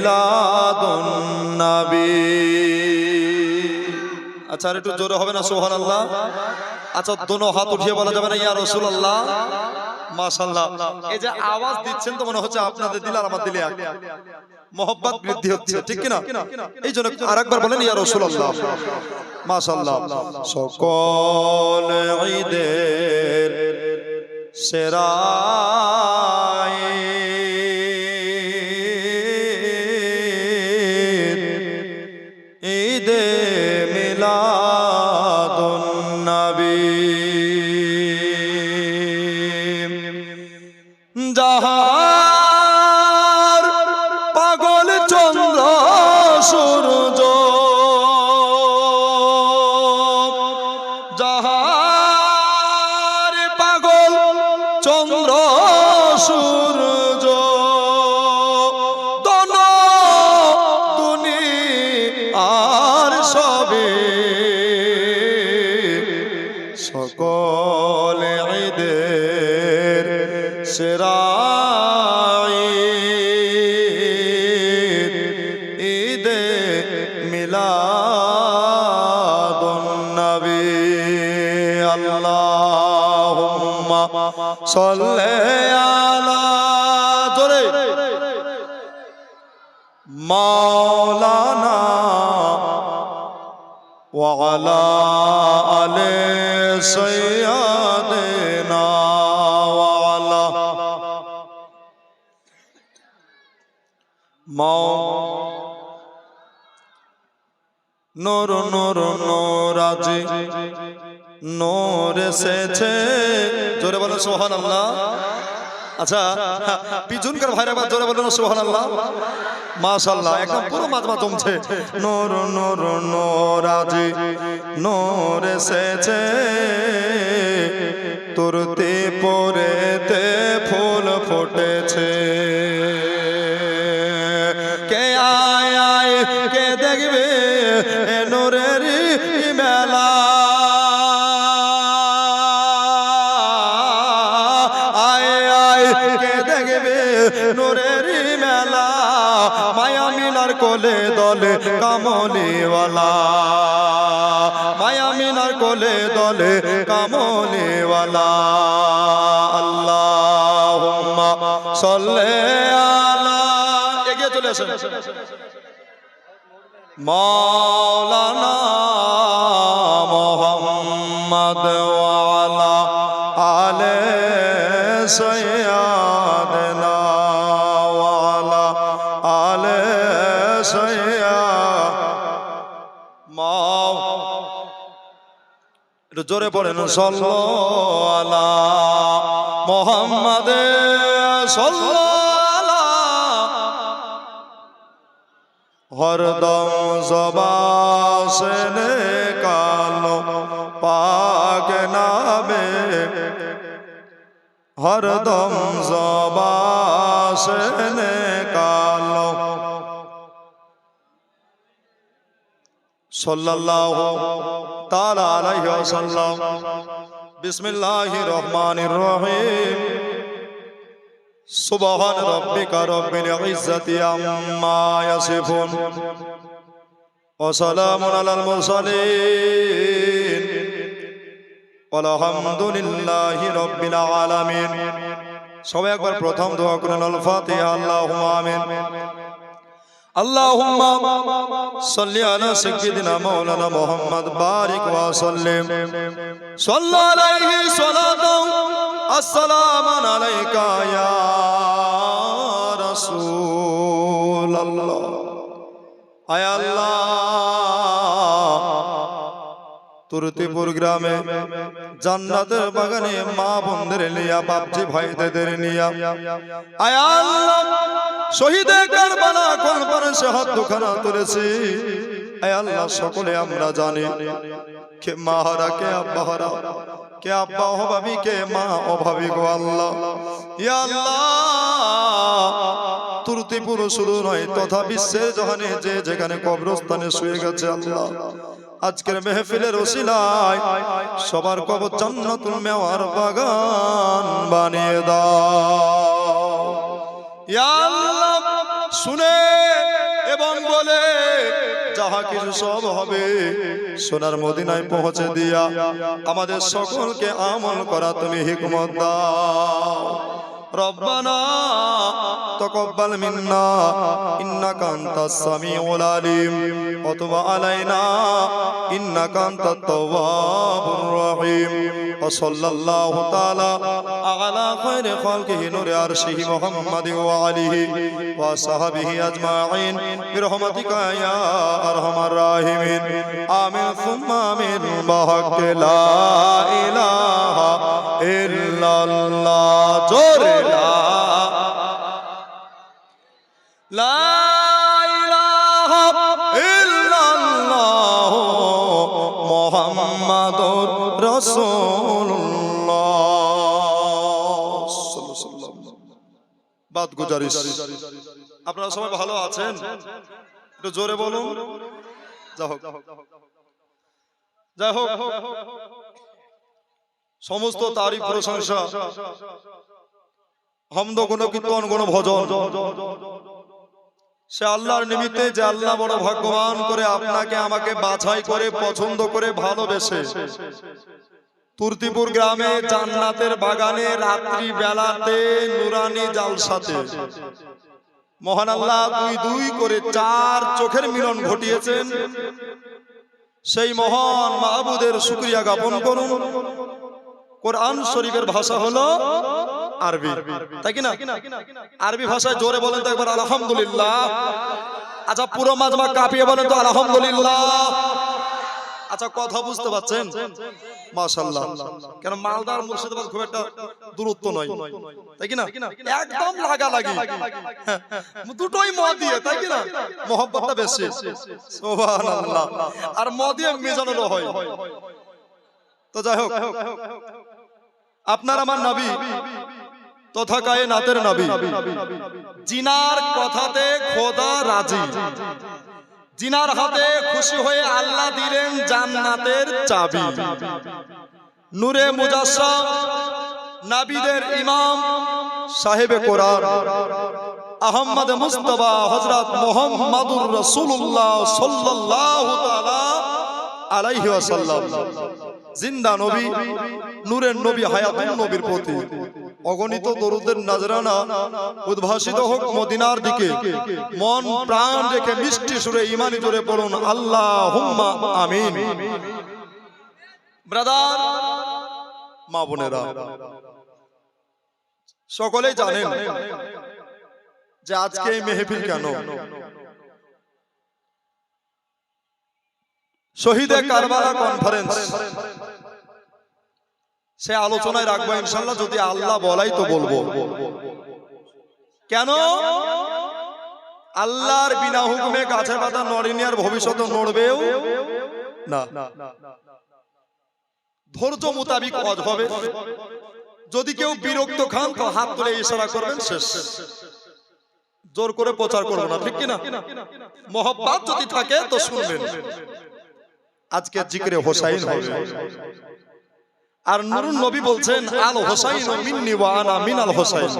মিলাদুন নবী। আচ্ছা আর একটু জোরে হবে না সুবহানাল্লাহ? আচ্ছা দোনো হাত উঠিয়ে বলা যাবে না ইয়া রাসূলুল্লাহ? মাশাআল্লাহ। এই যে আওয়াজ দিচ্ছেন তো মনে হচ্ছে আপনাদের দিল আর আমার দিলে এক, মহব্বত বৃদ্ধি হচ্ছে, ঠিক কি না? এই জন্য আরেকবার বলেন ইয়া রাসূলুল্লাহ। মাশাআল্লাহ। সকল ঈদের সেরা ঈদে মিলাদুন নবী। যাহার পাগল চন্দ্র সূর্য, যাহার পাগল চন্দ্র সূর্য, দন দুনিয়ার সবে সকল ঈদের সেরা ঈদ ঈদে মিলাদুন নবী। আল্লাহুম্মা সাল্লি আলা জোরে মাওলানা ওয়া আলা আলি সাইয়্যিদিনা ওয়া আলা নূর নূর নূরাজি নূর এসেছে, জোরে বলো সুবহানাল্লাহ। আচ্ছা পিছনকার ভাইরা বা জোরে বলো সুবহানাল্লাহ। মাশাআল্লাহ, একদম পুরো মাজমা জমছে। নূর নূর নূরাজি নূর এসেছে, তুরতে পরেতে ফুল ফুটেছে। কে আয় আয় কে দেখবে এ নূরের মেলা, আয় আয় কে দেখবে নূরের মেলা, মায়া মিনার কোলে দলে কামলিওয়ালা, মায়া মিনার কোলে দলে কামলিওয়ালা। আল্লাহুম্মা সাল্লি আলা, এগিয়ে চলে আসেন, মাওলানা মুহাম্মদ ওয়া আলা আলি সাইয়্যিদিনা ওয়া আলা আলি সাইয়্যিদিনা। একটু জোরে পড়েন সাল্লাল্লাহু আলা মুহাম্মাদ সাল্লাল্লাহু। হরদম জবান সে নিকালো পাক নামে, হরদম জবান সে নিকালো সাল্লাল্লাহু তাআলা আলাইহি ওয়াসাল্লাম। বিসমিল্লাহির রহমানির রহিম। সুবহান রাব্বিকা রাব্বিল ইজ্জাতি আম্মা ইয়াসিফুন ওয়া সালামুন আলাল মুরসালিন ওয়ালহামদুলিল্লাহি রাব্বিল আলামিন। সবাই একবার প্রথম দোয়া করুন আল ফাতিহা। আল্লাহুম্মা আমিন। আল্লাহুম্মা সাল্লি আলা সাইয়্যিদিনা মাওলানা মুহাম্মদ বারিক ওয়া সাল্লিম। সাল্লাল্লাহু আলাইহি সালাতাও আসসালামু আলাইকা ইয়া রাসূলুল্লাহ। আয় আল্লাহ, তুরতিপুর গ্রামে জান্নাতের বাগানে মা বোনদের নিয়া, বাপজি ভাইদের নিয়া, আয় আল্লাহ শহীদে কারবালা কনফারেন্সে হাত দুখানা তুলেছি। আয় আল্লাহ সকলে আমরা জানি কে মা হারা, কে আব্বা হারা, কে আব্বা অভাবী, কে মা অভাবী গো আল্লাহ। ইয়া আল্লাহ, তুরতিপুর শুধু নয় তথা বিশ্বের জাহানে যে যেখানে কবরস্থানে শুয়ে গেছে আল্লাহ, আজকের মেহফিলের ওসিলায় সবার কবর জান্নাতুল মেওয়ার বাগান বানিয়ে দাও। ইয়া আল্লাহ শুনে এবং বলে যাহা কিছু সব হবে সোনার মদিনায় পৌঁছে দিয়া আমাদের সকলকে আমল করা তুমি হিকমত দাও। রব্বানা তাকাব্বাল মিন্না ইন্নাকা আনতাস সামিউল আলিম ওয়া তুব আলাইনা ইন্নাকা আনতাত তাওয়াবুর রহিম। ওয়া সাল্লাল্লাহু তাআলা আলা খায়রি খালকিহি নূরি আরশিহি মুহাম্মাদিন ওয়া আলিহি ওয়া সাহবিহি আজমাইন বিরহমাতিকা ইয়া আরহামার রাহিমিন। আমিন সুম্মা আমিন বিহাক্কি লা ইলাহা ইল্লাল্লাহ। জোরে লা ইলাহা ইল্লাল্লাহ মুহাম্মাদুর রাসূলুল্লাহ। বাত গুজারিশ, আপনারা সবাই ভালো আছেন? একটু জোরে বলুন। যাই হোক, সমস্ত তারিফ প্রশংসা হামদ গুণ কীর্তন গুণ ভজন সে আল্লাহর নিমিত্তে, যে আল্লাহ বড় ভাগ্যবান করে আপনাকে আমাকে বাছাই করে পছন্দ করে ভালোবেসে তুর্তিপুর গ্রামে জান্নাতের বাগানে রাত্রি বেলাতে নুরানি জালসাতে মহান আল্লাহ দুই দুই করে চার চোখের মিলন ঘটিয়েছেন। সেই মহান মাহবুদের শুকরিয়া জ্ঞাপন করুন। কোরআন শরীফের ভাষা হলো আরবি, তাই কি না? আরবি ভাষায় জোরে বলেন তো একবার আলহামদুলিল্লাহ। আচ্ছা, পুরো মাজমা কাঁপিয়ে বলেন তো আলহামদুলিল্লাহ। আচ্ছা, কথা বুঝতে পারছেন? মাশাআল্লাহ। কেন মালদার মুর্শিদাবাদ খুব একটা দূরত্ব নয়, তাই কি না? একদম লাগালাগি, দুটোই ম দিয়ে, তাই কি না? মহব্বতটা বেশি। সুবহানাল্লাহ। আর ম দিয়ে মেজানো হয়। তো যাই হোক, আপনার আমার নবী তথা কায়নাতের নবী, জিনার কথাতে খোদা রাজি, জিনার হাতে খুশি হয়ে আল্লাহ দিলেন জান্নাতের চাবি। নূরে মুজাসসাম, নবীদের ইমাম, সাহেবে কোরআন আহমদ মুস্তাফা হযরত মুহাম্মাদুর রাসূলুল্লাহ সাল্লাল্লাহু তাআলা আলাইহি ওয়াসাল্লাম জিন্দা নবী, নূরের নবী, হায়াতুন নবীর প্রতি অগণিত দরুদের নজরানা উদ্ভাসিত হোক মদিনার দিকে। মন প্রাণ রেখে মিষ্টি সুরে ঈমানি জোরে পড়ুন আল্লাহুম্মা আমিন। ব্রাদার, মা বোনেরা, সকলেই জানেন যে আজকে এই মেহফিল কেন। শহীদে কারবালা কনফারেন্স, সে আলোচনায় রাখবো ইনশাআল্লাহ, যদি আল্লাহ বলাই তো বলবো। কেন? আল্লাহর বিনা হুকুমে গাছে পাতা নড়েনি, আর ভবিষ্যতে নড়বেও না। ধৈর্য মোতাবিক কাজ হবে। যদি কেউ বিরক্ত খান তো হাত তুলে ইশারা করবেন, শেষ। জোর করে প্রচার করবো না, ঠিক কিনা? মহব্বত যদি থাকে তো শুনবেন। আজকে জিকরে হোসাইন হবে। আর নুরুন নবী বলছেন আল হোসাইন মিন্নি ওয়া আনা মিনাল হোসাইন।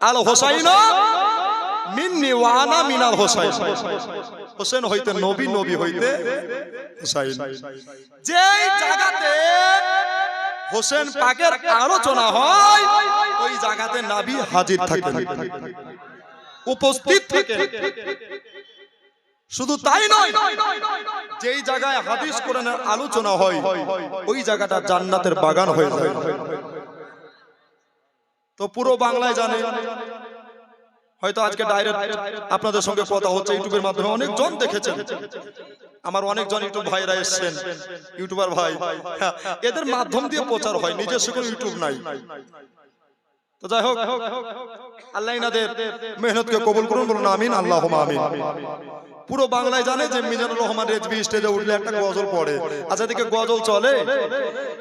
আল হোসাইন মিন্নি ওয়া আনা মিনাল হোসাইন। হোসেন হইতে নবী, নবী হইতে হোসাইন। যেই জায়গাতে হোসেন পাকের আলোচনা হয় ওই জায়গাতে নবী হাজির থাকেন, উপস্থিত থাকেন। শুধু তাই নয়, যেই জায়গায় হাদিস কোরআনের আলোচনা হয় ওই জায়গাটা জান্নাতের বাগান হয়ে যায়। তো পুরো বাংলায় জানে, হয়তো আজকে ডাইরেক্ট আপনাদের সঙ্গে কথা হচ্ছে ইউটিউবের মাধ্যমে, অনেকজন দেখেছেন। আমার অনেকজন ইউটিউব ভাইরা এসেছেন, ইউটিউবার ভাই, এদের মাধ্যম দিয়ে প্রচার হয়, নিজস্ব কোনো ইউটিউব নাই। তো যাই হোক, আল্লাহ ইনাদের মেহনতকে কবুল করুন, বলুন আমিন, আল্লাহুম্মা আমিন। পুরো বাংলায় জানে যে মিজানুর রহমান রেজভি স্টেজে উঠলে একটা গজল পড়ে। আচ্ছা, দেখে গজল চলে?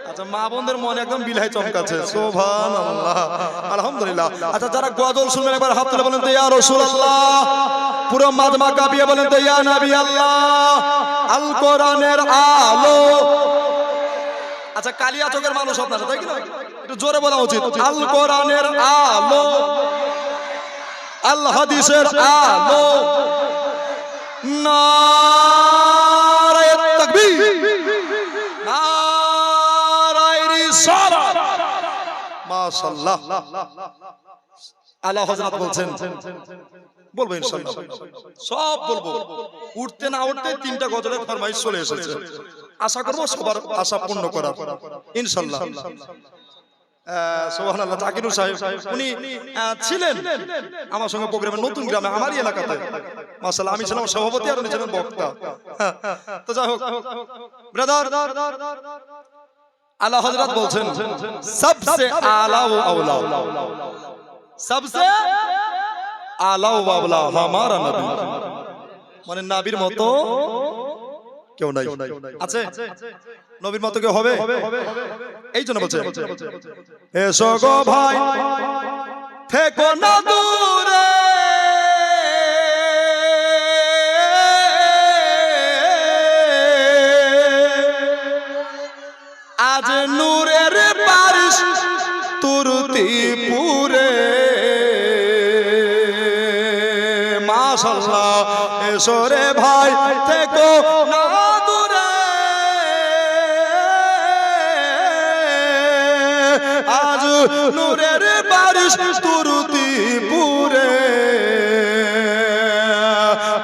আচ্ছা, মা বোনদের মনে একদম বিলাই চমকাচ্ছে। সুবহানাল্লাহ, আলহামদুলিল্লাহ। আচ্ছা, যারা গজল শুনবেন একবার হাত তুলে বলেন তো ইয়া রাসূলুল্লাহ। পুরো মাজমা কাঁপিয়ে বলেন তো ইয়া নবী আল্লাহ। আল কোরআনের আলো। আচ্ছা, কালিয়া চোখের মানুষ আপনারা, তাই কি না? একটু জোরে বলা উচিত। আল কোরআনের আলো, আল হাদিসের আলো, নারায়ে তাকবীর, নারায়ে রিসালাত। মাশাআল্লাহ। আলা হযরত বলছেন, বলবো ইনশাআল্লাহ, সব বলবো। উঠতে না উঠতে তিনটা গজলের ফরমাইশ চলে এসেছে, আশা করব সবার আশা পূর্ণ করার ইনশাআল্লাহ। সুবহানাল্লাহ। জাকিরুল সাহেব উনি ছিলেন আমার সঙ্গে প্রোগ্রামে নতুন গ্রামে আমারই এলাকাতে। মাশাআল্লাহ, আমি ছিলাম সভাপতি আর উনি ছিলেন বক্তা। তো যাই হোক ব্রাদার, আলা হযরত বলছেন সবসে আলা ও আওলা, সবসে আলা ও আওলা হামারা নবী, মানে নবীর মতো কেউ নাই। আছে নবীর মতো কেউ হবে? এই জন্য বলছে এসো গো ভাই থেকো না দূরে, আজ নূরের বারিশ তুরতিপুরে। মাশাআল্লাহ। এসো রে ভাই থেকো না দূরে, আজ নূরের বারিশ তুরতিপুরে।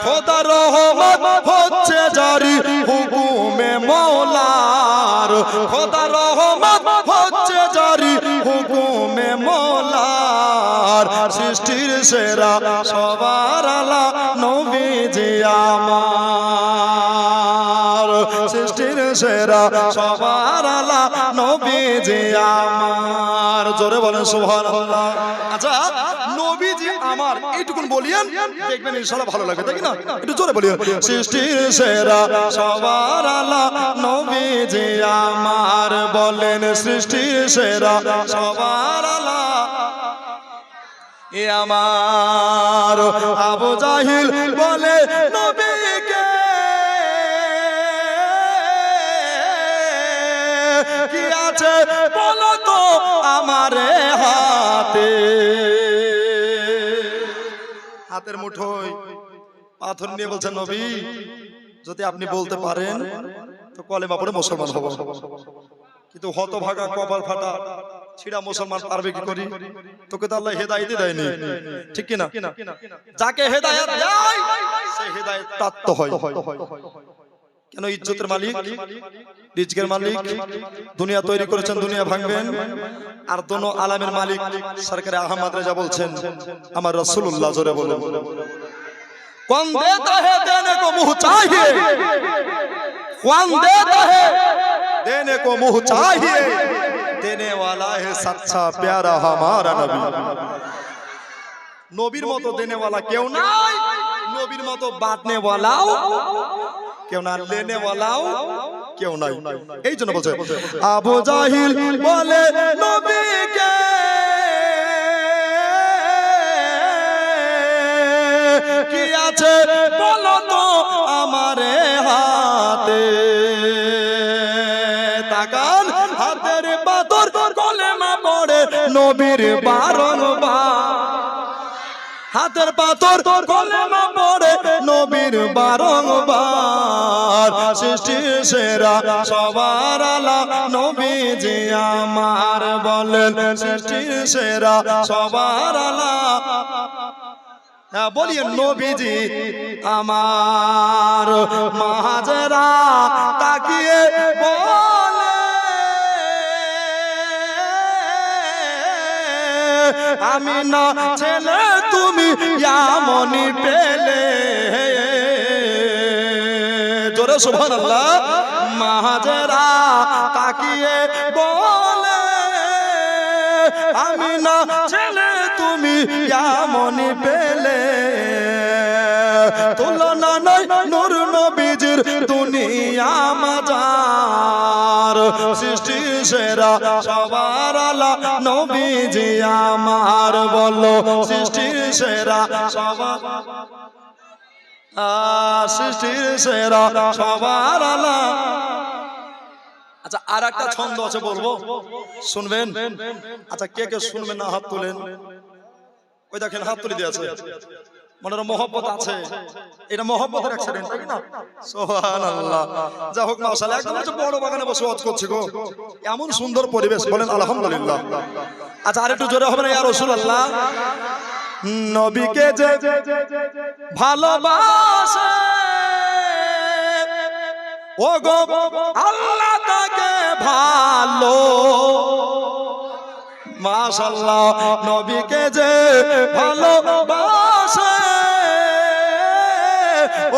খোদার রহমত হচ্ছে জারি হুকুমে মওলার, খোদার রহমত হচ্ছে জারি হুকুমে মওলার। সৃষ্টির সেরা সবার আলা নবীজি আমার, সৃষ্টির সেরা সবার আলা নবীজি আমার। জোরে বলেন সুবহানাল্লাহ। আচ্ছা, নবীজি আমার এইটুকুন বলিয়েন, দেখবেন ইনশাআল্লাহ ভালো লাগবে, তাই না? একটু জোরে বলিয়েন, সৃষ্টির সেরা সবার আলা নবীজি আমার। বলেন সৃষ্টির সেরা সবার আলা এ আমার। আবু জাহিল বলে নবীকে কি আছে বলো তো আমারে হাতে, হাতের মুঠোয় পাথর নিয়ে বলছেন নবী যদি আপনি বলতে পারেন তো কলেমা পড়ে মুসলমান হব। কিন্তু হতভাগা কপাল ফাটা ছিড়া মুসলমান পারবে কি করি? তোকে তো আল্লাহ হেদায়েতই দেয়নি, ঠিক কি না? যাকে হেদায়েত দেয় সে হেদায়েত প্রাপ্ত হয়। কেন? ইজ্জতের মালিক, রিজকের মালিক, দুনিয়া তৈরি করেছেন, দুনিয়া ভাঙবেন। আর দোনো আলামের মালিক সরকার আহমদ রেজা বলছেন আমার রাসূলুল্লাহ, জোরে বলেন कौन देता है देने को मुंह चाहिए, कौन देता है देने को मुंह चाहिए, देने वाला है सच्चा प्यारा हमारा नबी। নবীর মতো দেনে वाला কেউ নাই, নবীর মতো বাঁটনে वालाও কেউ না, লেনে वालाও কেউ নাই। এই জন্য বলছে আবু জাহিল বলে নবীকে কি আছে বলো তো আমারে হাতে। তাকান হাতের পাথর কলেমা পড়ে নবীর বারংবার, হাতের পাথর কলেমা পড়ে নবীর বারংবার। সৃষ্টির সেরা সবার আলা নবীজি আমার। বলেন সৃষ্টির সেরা সবার আলা, বলিয়ে নবীজি আমার। মাহাজেরা তাকিয়ে বলে আমি না ছেলে তুমি ইয়ামনি পেলে। জোরে সুবহানাল্লাহ। মাহাজেরা তাকিয়ে বলে আমি না ছেলে তুমি ইয়ামনি পেলে। তুলনা নাই নূর নবীজির দুনিয়া মাজার। সৃষ্টির সেরা সবার আলা নবীজি আমার। বলো সৃষ্টির সেরা সবার, সৃষ্টির সেরা সবার আলা। আচ্ছা, আর একটা ছন্দ আছে বলবো, শুনবেন? আচ্ছা, কে কে শুনবেন না হাত তুলেন। ওই দেখেন হাত তুলে দিয়েছে। মনের মহব্বত আছে, এটা মহব্বতের অ্যাক্সিডেন্ট, তাই না? সুবহানাল্লাহ। যা হোক মাশাআল্লাহ, একদম হচ্ছে বড় বাগানে বসে ওয়াজ করছি গো, এমন সুন্দর পরিবেশ, বলেন আলহামদুলিল্লাহ। আচ্ছা আর একটু জোরে হবে না ইয়া রাসূলুল্লাহ? নবীকে যে ভালোবাসে ও গো আল্লাহ তাকে ভালো, মাশাআল্লাহ, নবীকে যে ভালোবাসে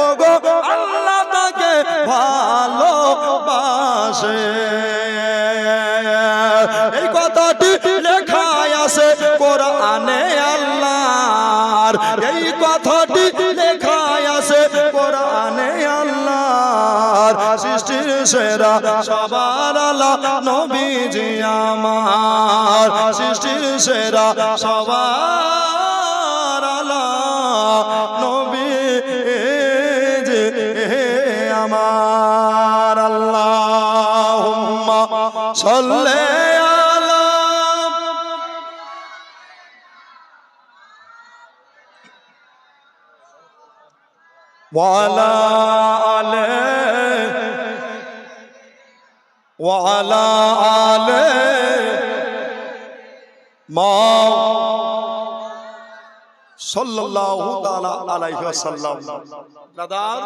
ও গো আল্লাহ তাকে ভালোবাসে। এই কথাটি লেখা আছে কোরআনে আল্লাহর, এই কথাটি লেখা আছে কোরআনে আল্লাহর। সৃষ্টির সেরা সবার আলা নবীজি আমার, সৃষ্টির সেরা সবার আলা নবীজি আমার। আল্লাহুম্মা সাল্লি আলা ওয়ালা আলে ওয়ালা আলে মা সাল্লাল্লাহু তাআলা আলাইহি ওয়াসাল্লাম। ব্রাদার,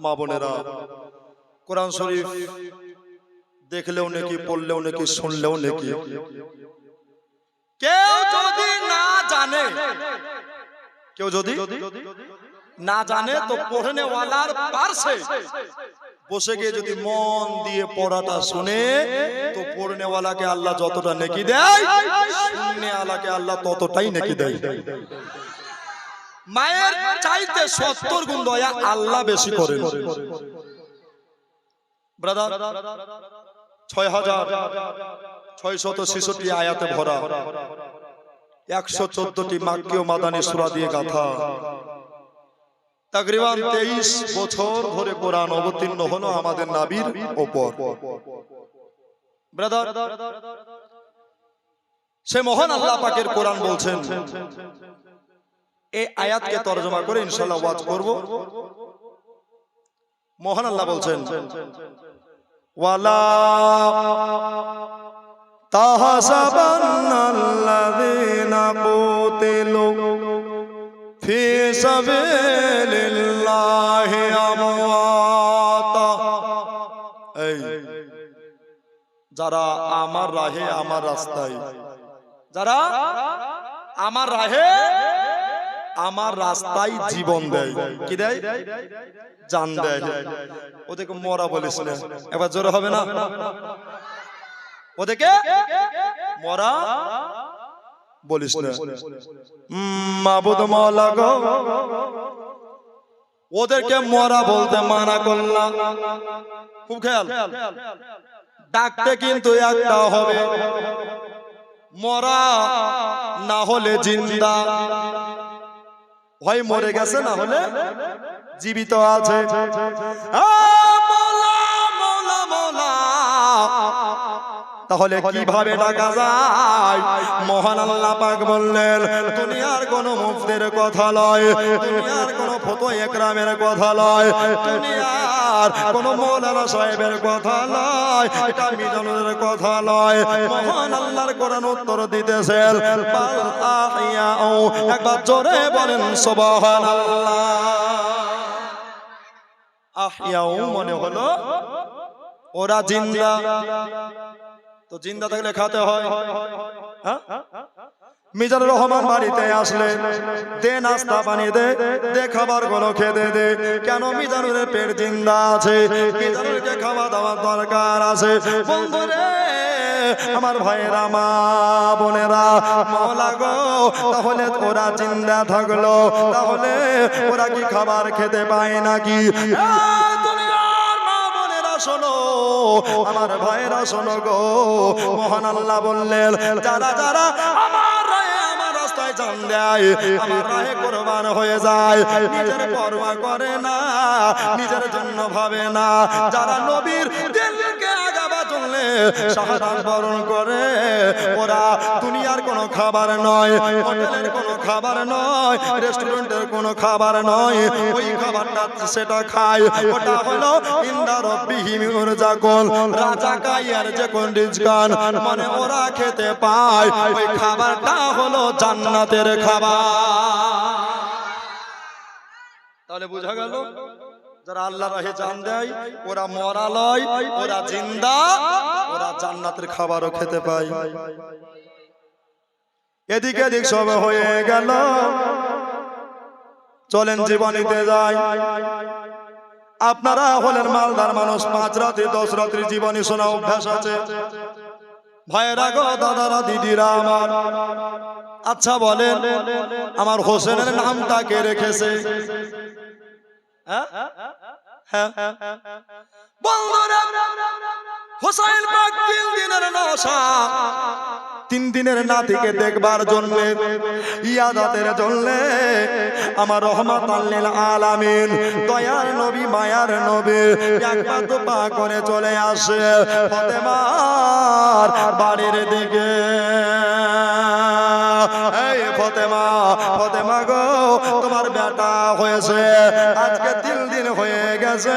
মা বোনেরা, কোরআন শরীফ দেখলেও নাকি, পড়লেও নাকি, শুনলেও নাকি, কেউ যদি না জানে, কেউ যদি না জানে তো পড়নে ওয়ালার পাশে বসে গিয়ে যদি মন দিয়ে পড়াটা শুনে তো পড়নে ওয়ালাকে আল্লাহ যতটা নেকি দেয়, শুননে ওয়ালাকে আল্লাহ ততটাই নেকি দেয়। মায়ের চাইতে 70 গুণ দয়া আল্লাহ বেশি করেন। ব্রাদার, 6666 আয়াতে ভরা 114টি মাক্কি ও মাদানী সূরা দিয়ে গাথা, তাকরিবান 23 বছর ধরে কোরআন অবতীর্ণ হলো আমাদের নবীর উপর। ব্রাদার, সে মহান আল্লাহ পাকের কোরআন বলছেন, এই আয়াতকে তরজমা করে ইনশাআল্লাহ ওয়াজ করব। মহান আল্লাহ বলছেন, ওয়ালা তাহসাবান্নাল্লাযীনা কুতিলু ফি সাবিলিল্লাহি আমওয়াতা। এই যারা আমার রাহে, আমার রাস্তায়, যারা আমার রাহে আমার রাস্তায় জীবন দেয়, কি দেয়? জান দেয়। ওদেরকে মরা বলিস না, এবার জোরে হবে না? ওদেরকে মরা বলিস না। মাবুদ মাওলা গো, ওদেরকে মরা বলতে মানা করলাম। খুব খেয়াল, ডাকতে কিন্তু একটা হবে, মরা না হলে জিন্দা, হয় মরে গেছে না হলে জীবিত আছে। মৌলা মৌলা মৌলা, তাহলে কিভাবে ডাকা যায়? মহান আল্লাহ পাক বললেন, দুনিয়ার কোন মুফতির কথা নয়, দুনিয়ার কোন ফতোয়া একরামের কথা নয়, দুনিয়ার কোন মৌলানা সাহেবের কথা নয়, এটা মিজানুরের কথা নয়। মহান আল্লাহর কোরআন উত্তর দিতেছেন, বাল আহিয়াউ, একবার জোরে বলেন সুবহানাল্লাহ। আহিয়াউ মানে হলো ওরা জিন্দা, তো জিন্দা থাকলে খাতে হয়। মিজানুর রহমান বাড়িতে আসলে দে নাস্তা পানি দে, দে খাবার গুলো খেতে দে। কেন? মিজানুরের পেট জিন্দা আছে, মিজানুরকে খাওয়া দাওয়ার দরকার আছে। বন্ধুরে, আমার ভাইয়েরা, মা বোনেরা, মওলা গো, তাহলে ওরা জিন্দা থাকলো, তাহলে ওরা কি খাবার খেতে পায় নাকি? শোনো আমার ভাইরা, শোনো গো, মহান আল্লাহ বললেন, যারা যারা আমার রাহে, আমার রাস্তায় জান দেয়, আমার রাহে কুরবান হয়ে যায়, নিজের পরোয়া করে না, নিজের জন্য ভাবে না, যারা নবীর দিলকে আগাবা চললে শাহাদাত বরণ করে ওরা দুনিয়ার কোনো খাবার নয়, হোটেলের কোনো খাবার নয়, রেস্টুরেন্টের কোনো খাবার নয়, ওই খাবারটা সেটা খায়, ওটা হলো ইন্দা রব্বিহিম উরজাকুন, রাজা কাইয়ার যে কোন রিজকান, মানে ওরা খেতে পায় ওই খাবারটা হলো জান্নাতের খাবার। তাহলে বোঝা গেল যারা আল্লাহর রাহে জান দেয় ওরা মরা লয়, ওরা জিন্দা, ওরা জান্নাতের খাবারও খেতে পায়। এদিকে এদিক সব হয়ে গেল, চলেন জীবনীতে যাই। আপনারা হলেন মালদার মানুষ, 5 রাত্রি 10 রাত্রি জীবনী শোনা অভ্যাস আছে। ভাইয়েরা গো, দাদারা, দিদিরা আমার, আচ্ছা বলেন আমার হোসেনের নামটা কে রেখেছে? বন্ধুরা, হোসেন পাক 3 দিনের নশা, 3 দিনের নাতিকে দেখবার জন্য, ইয়াদাতের জন্য আমার রহমাতাল লিল আলামিন দয়ার নবী মায়ার নবী একবার দুপা করে চলে আসে ফাতেমার বাড়ির দিকে। এই ফাতেমা, ফাতেমা গো, তোমার বেটা হয়েছে, আজকে 3 দিন হয়ে গেছে,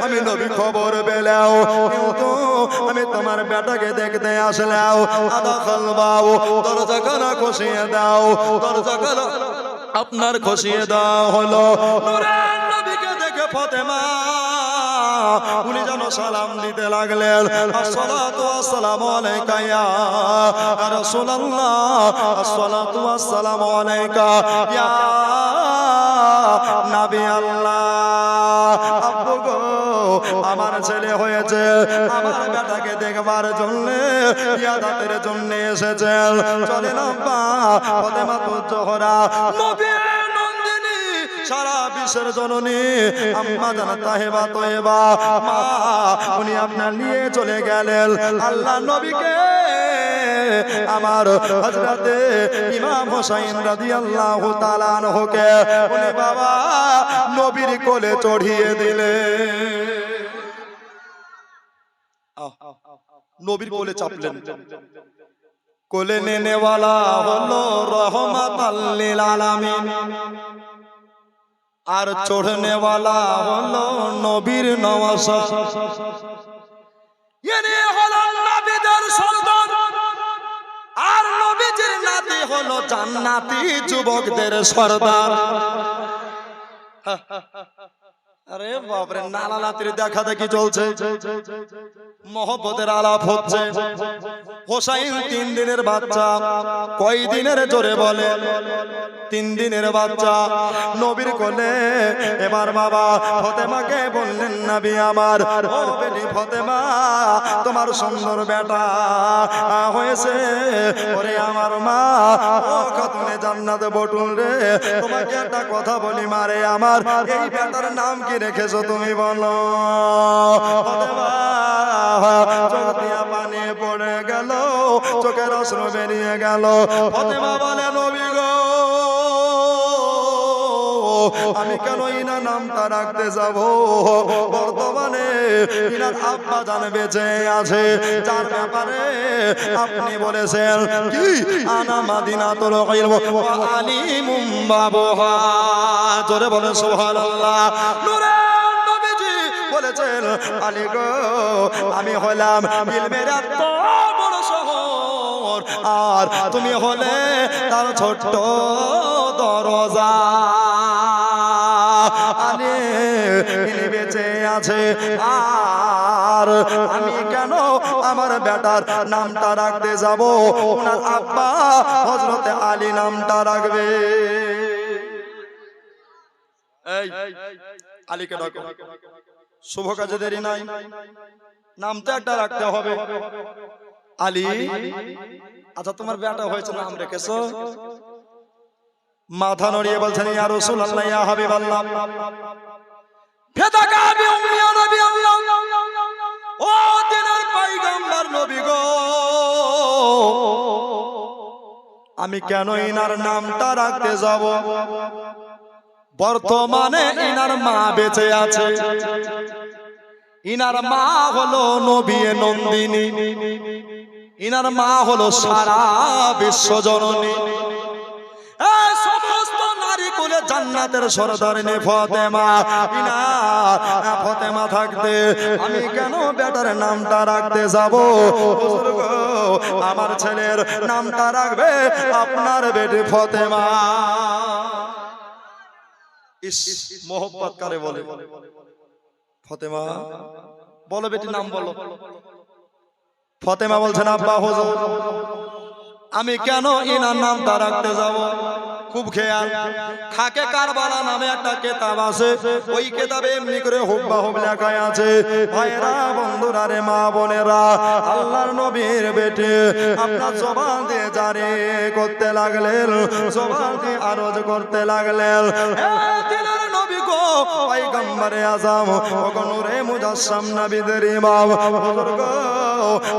আমি নবী খবর পেলাম, কিন্তু আমি তোমার বেটাকে দেখতে আসলাম। আদা খালবাও, দরজা খানা খসিয়ে দাও, দরজা খানা আপনার খসিয়ে দাও হলো। নূরের নবীকে দেখে ফাতেমা উনি যেন সালাম দিতে লাগলেন, আসসালাতু ওয়াসসালামু আলাইকা ইয়া রাসূলুল্লাহ, আসসালাতু ওয়াসসালামু আলাইকা ইয়া নবী আল্লাহ। আব্বু গো, আমার ছেলে হয়েছে, আমার বেটাকে দেখবার জন্য ইয়াদাতের জন্য এসেছেন, চলেন আব্বা। ফাতেমা তো জোহরা নবী নন্দিনী, সারা বিশ্বের জননী আম্মা জান তাহেবা তয়েবা মা, উনি আপনার নিয়ে চলে গেলেন আল্লাহ নবীকে আমার হযরতে ইমাম হোসেন রাদিয়াল্লাহু তাআলা আনহুকে উনি বাবা নবীর কোলে চড়িয়ে দিলেন। নবীর কোলে চাপলেন। কোলে নেনেওয়ালা হলো রহমাতাল লিল আলামিন, আর চড়নেওয়ালা হলো নবীর নওয়াসা। ইনি হলো নবীদের সন্তান, আর নবীজির নাতি হলো জান্নাতি যুবকদের সরদার। আরে বাপরে, নালা নাতির দেখা দেখি চলছে, মহব্বতের আলাপ হচ্ছে। হোসাইন 3 দিনের বাচ্চা, কয় দিনের জোরে বলে? 3 দিনের বাচ্চা নবীর কোলে। এবার বাবা ফাতেমাকে বললেন, নবী আমার, ও বেটি ফাতেমা, তোমার সুন্দর বেটা হয়েছে। ওরে আমার মা, ও খাতুনে জান্নাত বটুল রে, তোমাকে একটা কথা বলি মারে আমার, এই বেটার নাম কি রেখেছো তুমি বলো? ফাতেমা চোখ দিয়া পানি পড়ে গেল, চোখের অশ্রু বেরিয়ে গেল। ফাতেমা বলে, নবী গো, আমি কেন ইনা নামটা রাখতে যাব? বর্তমানে ইনার আব্বা জান বেঁচে আছে, যার ব্যাপারে আপনি বলেছেন কি, আনা মাদিনাতুল ইলম ওয়া আলিমুম বাবুহা। জোরে বলেন সুবহানাল্লাহ। নূরের নবীজি বলেছেন, আলী গো, আমি হলাম ইলমের এত বড় শহর, আর তুমি হলে তার ছোট্ট দরজা। আলী বেঁচে আছে, আর আমি কেন আমার বেটার নামটা রাখতে যাব? ওনার আব্বা হযরতে আলী নামটা রাখবে। এই আলীকে ডাকো, শুভ কাজে দেরি নাই, নামটা একটা রাখতে হবে। আলী, আচ্ছা তোমার বেটা হয়েছে, নাম রেখেছো? মাথা নড়িয়ে বলছেন, ইয়া রাসূলুল্লাহ, ইয়া হাবিবাল্লাহ, ফিদাকা বিউম্মি ইয়া নবী আল্লাহ, ও দিনের পয়গম্বর নবী গো, আমি কেন ইনার নামটা রাখতে যাব? বর্তমানে ইনার মা বেঁচে আছে, ইনার মা হলো নবী নন্দিনী, ইনার মা হলো সারা বিশ্ব জননী। এই সমস্ত নারী কুলে জান্নাতের সরদারিনী ফাতেমা। ইনার ফাতেমা থাকতে আমি কেন বেটার নামটা রাখতে যাব? হুজুর গো, আমার ছেলের নামটা রাখবে আপনার বেটি ফাতেমা। ইস, মোহব্বত কারে বলে? ফাতেমা বলো বেটির নাম বলো। ফাতেমা বলছেন আব্বা হুজুর আমি কেন ইনার নামটা রাখতে যাব? খুব খেয়াল, খাকে কারবালা নামে একটা কিতাব আছে, ওই কিতাবে এমনি করে হুব্বা হুব লেখা আছে। ভাইরা বন্ধুরা রে মা বোনেরা, আল্লাহর নবীর বেটি আপনার জবান দিয়ে জারি করতে লাগলেন, জবান দিয়ে আরজ করতে লাগলেন, হে দিলের নবী গো পয়গম্বরে আযম ও গো নূরে মুজাসসাম নবীদের ইমাম, হুজুর গো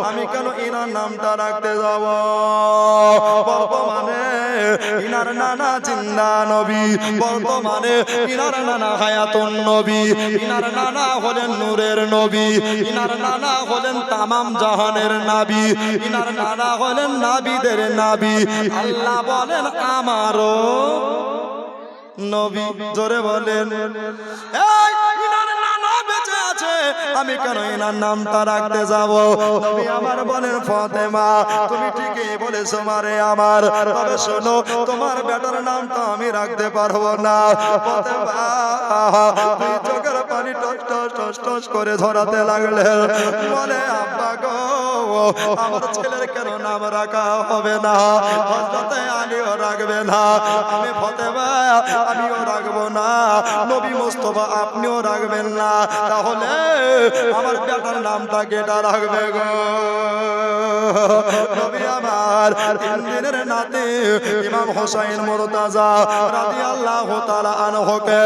আমি কেন ইনার নামটা রাখতে যাব? বর্তমানে ইনার নানা জিন্দা নবী, বর্তমানে ইনার নানা হায়াতুন নবী, ইনার নানা হলেন নূরের নবী, ইনার নানা হলেন তামাম জাহানের নবী, ইনার নানা হলেন নাবীদের নবী। আল্লাহ বলেন আমারও নবী। জোরে বলেন এই ইনার নানা বেঁচে আছে, আমি কেন ইনার নামটা রাখতে যাব? নবী আমার বলেন ফাতেমা তুমি ঠিকই বলেছো মারে আমার, তবে শোনো তোমার বেটার নামটা আমি রাখতে পারবো না। ফাতেমা তুই চোখের পানি টস টস টস টস করে ঝরাতে লাগলে, বলে আব্বা গো আমার ছেলের কেন নাম রাখা হবে না? হযরতে আলীও রাখবে না, আমি ফাতেমা আমিও রাখবো না, নবী মুস্তাফা আপনিও রাখবেন না, তাহলে আমার বেটার নামটা কেটা রাখবে গো? নবী আমার তিন দিনের নাতি ইমাম হোসেন মুরতাজা রাদিয়াল্লাহু তাআলা আনহুকে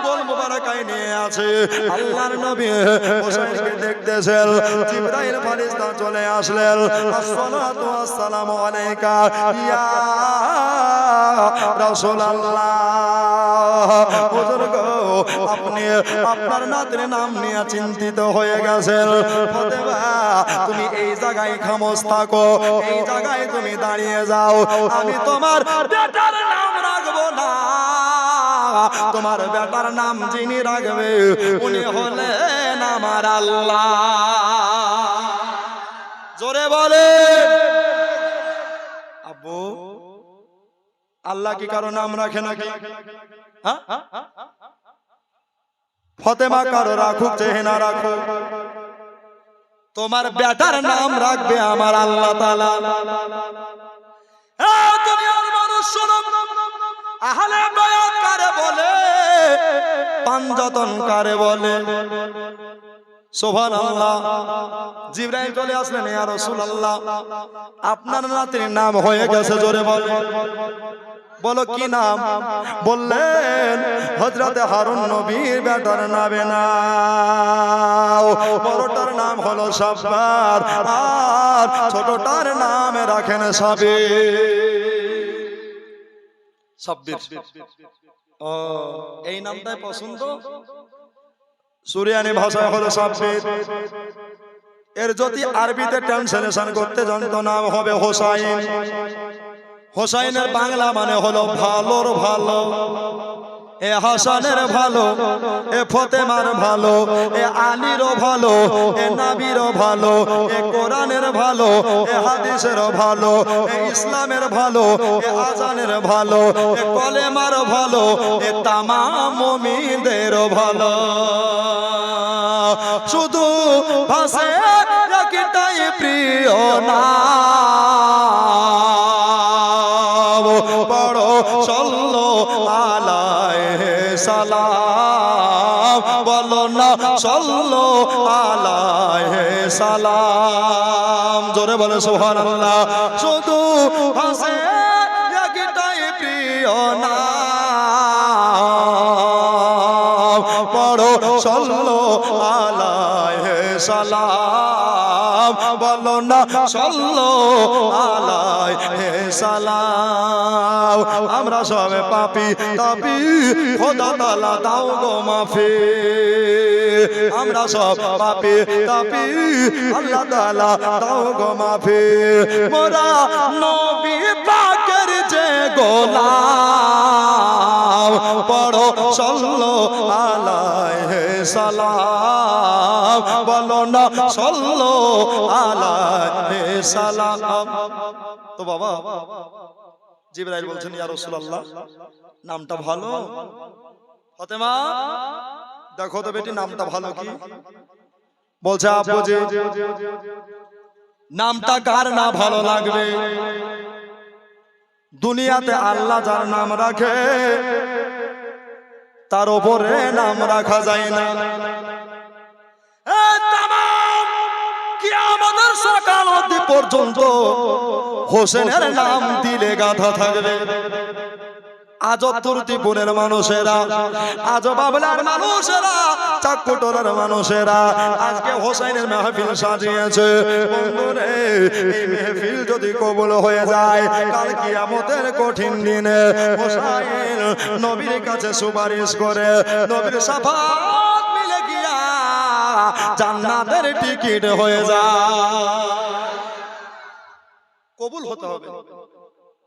গোল মুবারাকায় নিয়ে আছে। আল্লাহর নবী হোসেনকে দেখতেছেন, জিবরাইল ফেরেশতা চলে আসলেন, আসসালাতু ওয়াসসালামু আলাইকা ইয়া রাসূলুল্লাহ। হুজুর গো আপনি আপনার নাতির নাম নিয়ে চিন্তিত হয়ে গেছেন। ফাতেমা তুমি এই জায়গায় খামোশ থাকো, এই জায়গায় তুমি দাঁড়িয়ে যাও, আমি তোমার বেটার নাম রাখবো না। তোমার বেটার নাম যিনি রাখবে উনি হলেন আমার আল্লাহ। জোরে বলে আব্বু আল্লাহ কি কারো নাম রাখে নাকি? ফাতেমা কারো রাখুক চাহে না রাখুক, তোমার বেটার নাম রাখবে আমার আল্লাহ তাআলা। দুনিয়ার মানুষ শোনো, আহলে বায়াত কারে বলে, পাঞ্জাতন কারে বলে? সুবহানাল্লাহ। জিবরাইল চলে আসলেন, ইয়া রাসূলুল্লাহ আপনার নাতির নাম হয়ে গেছে, জোরে বলো। বলো কি নাম? বললেন হযরতে হারুন নবীর বেটার নামে নাও, বড়টার নাম হলো সাব্বার আর ছোটটার নাম রাখেন সাব্বির। ও এই নামটাই পছন্দ, সুরিয়ানি ভাষায় হলো সাব্বির। এর যদি আরবিতে ট্রান্সলেশন করতে জানতো নাম হবে হোসাইন। হোসাইনের বাংলা মানে হলো ভালোর ভালো। এ হাসানের ভালো, এ ফাতেমার ভালো, এ আলীরও ভালো, এ নবীরও ভালো, এ কোরআনের ভালো, এ হাদিসের ভালো, এ ইসলামের ভালো, এ আযানের ভালো, এ কলেমার ভালো, এ তামাম মুমিনদের ভালো। শুধু ভাষে একটাই প্রিয় নাম, পড়ো সাল্লাল্লাহু আলাইহি সালাম, বলো না সাল্লাল্লাহু আলাইহি সালাম। জোরে বলো সুবহানাল্লাহ। শুধু ভাষে একটাই প্রিয় নাম, পড়ো সাল্লাল্লাহু আলাইহি সালাম, বলো না সাল্লাল্লাহু আলাইহি সালাম। আমরা সব পাপী তাপী, খোদা তাআলা দাও গো মাফি। আমরা সব পাপী তাপী, আল্লাহ তাআলা দাও গো মাফি। মোরা নবী পাকের যে গোলাম, পড়ো সাল্লাল্লাহু আলাইহি সালাম, বলো না সাল্লাল্লাহু আলাইহি সালাম। তো বাবা জিবরাইল বলছেন, ইয়া রাসূলুল্লাহ নামটা ভালো। ফাতেমা দেখো তো বেটি নামটা ভালো কি? বলছে আপু জি নামটা কার না ভালো লাগবে? দুনিয়াতে আল্লাহ যার নাম রাখে তার উপরে নাম রাখা যায় না। কিয়ামতের সকাল অবধি পর্যন্ত হোসেনের নাম দিলে গাথা থাকবে। আজ তুর্তিপুরের মানুষেরা, আজ বাবলার মানুষেরা, চাকুটোলার মানুষেরা আজকে হোসেনের মাহফিল সাজিয়েছে। বন্ধুরে এই মাহফিল যদি কবুল হয়ে যায়, কাল কিয়ামতের কঠিন দিনে হোসেন নবীর কাছে সুপারিশ করে নবীর শাফাত মিলে গিয়া জান্নাতের টিকিট হয়ে যায়। কবুল হতে হবে।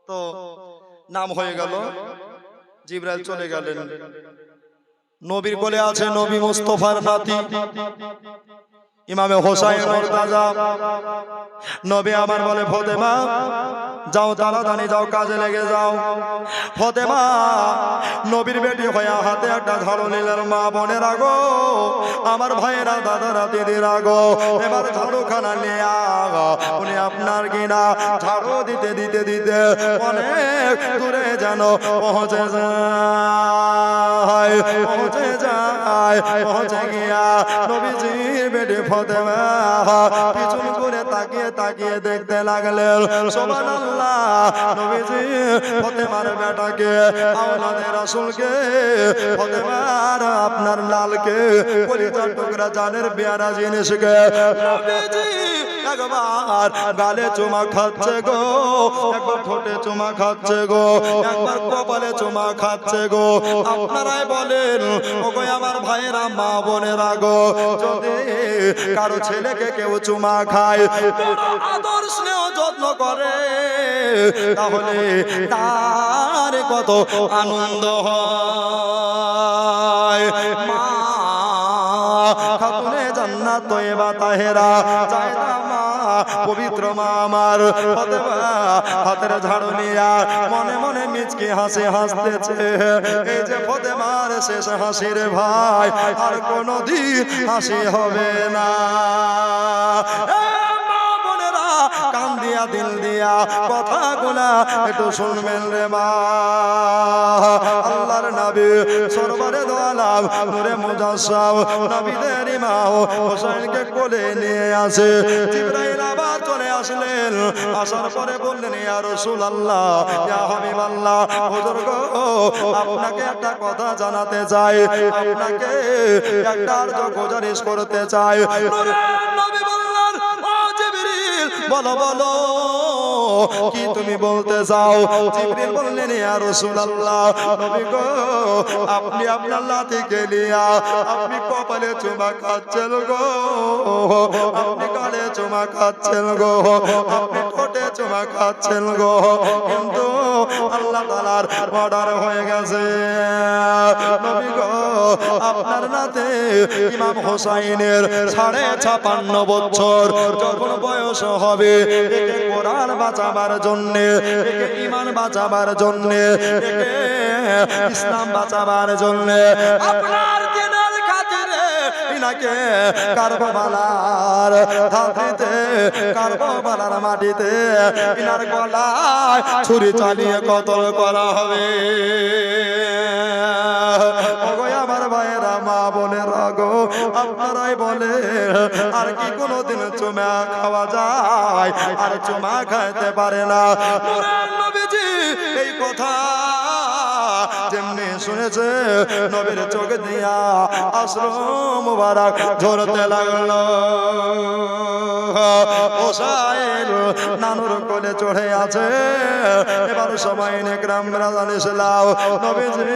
তো নাম হয়ে গেল, জিবরাইল চলে গেলেন। নবীর কোলে আছে নবী মুস্তাফার নাতি ইমামে হোসাইন মুর্তাজা। নবী আমার বলে, ফাতেমা যাও তাড়াতাড়ি যাও, কাজে লেগে যাও। ফাতেমা নবীর বেটি হয়ে হাতে একটা ঝাড়ু নিলেন। মা বোনেরা গো, আমার ভাইয়েরা, দাদারা, দিদিরা গো, এবার ঝাড়ুখানা নিয়ে উনি আপনার কিনা ঝাড়ু দিতে দিতে দিতে অনেক দূরে যেন পৌঁছে যায়, পৌঁছে যায়। পৌঁছে গিয়া নবীজির বেটি ফাতেমা পিছন করে তাকিয়ে তাকিয়ে দেখতে লাগলেন। সুবহানাল্লাহ, নবীজি ফাতেমার বেটাকে, আওলাদে রাসূলকে, ফাতেমার আপনার লালকে, কলিজার টুকরা জানের পেয়ারা জিনিসকে নবীজি একবার গালে চুমা খাচ্ছে গো, একবার ঠোঁটে চুমা খাচ্ছে গো, একবার কপালে চুমা খাচ্ছে গো। আপনারাই বলেন ওগো আমার ভাইয়েরা, মা বোনেরা গো, যদি কারো ছেলেকে কেউ চুমা খায়, আদর স্নেহ যত্ন করে, তাহলে তার কত আনন্দ হয়। মা খাতুনে জান্নাত তয়্যিবা তাহেরা, জায়দা মা, পবিত্র মা আমার ফাতেমা হাতের ঝাড়ু নিয়া মনে মনে মিচকি হাসি হাসতেছে। এই যে ফাতেমার শেষ হাসি রে ভাই, আর কোনদিন হাসি হবে না। কান দিয়া দিল দিয়া কথাগুলা একটু শুনবেন রে মা। আল্লাহর নবী সরবরে দো আলম নূরে মুজাসসাম নবীদের ইমাম হোসেনকে কোলে নিয়ে আসে। জিবরাইল আবার চলে আসলেন। আসার পরে বললেন, ইয়া রাসূলুল্লাহ, ইয়া হাবিবাল্লাহ, হুজুর গো, আপনাকে একটা কথা জানাতে চাই, আপনাকে একটা গুজারিশ করতে চাই। নবী বললেন, ও জিবরিল, বলো বলো কি তুমি বলতে চাও? জিবরিল বললেন, ইয়া রাসূলুল্লাহ, নবী গো, আপনি আপনার লাতিকে নিয়া আপনি কপালে চুমা খাচ্ছেন গো, আপনি গালে চুমা খাচ্ছেন গো, আপনি ঠোঁটে চুমা খাচ্ছেন গো, কিন্তু আল্লাহ তাআলার অর্ডার হয়ে গেছে, নবী গো, আপনার নাতে ইমাম হোসাইনের 56.5 বছর যখন বয়স হবে, একে কোরআন বাঁচাবার জন্যে, একে ঈমান বাঁচাবার জন্যে, একে ইসলাম বাঁচাবার জন্যে আপনার দিনের খাতিরে ইনাকে কারবালার ধাতিতে, কারবালার মাটিতে ইনার গলায় ছুরি চালিয়ে কতল করা হবে। আমার ভাইয়েরা, মা বোনেরা গো, আপনারাই বলে আর কি কোনদিন চুমা খাওয়া যায়? আর চুমা খাইতে পারে না। নবীজি এই কথা যেমনি শুনেছে নবীর চোখ দিয়া অশ্রু মুবারক ঝরতে লাগলো। হোসাইন নানুর কোলে চড়ে আছে। এবার সবাই নেকরাম রাজান ইসলাম নবীজি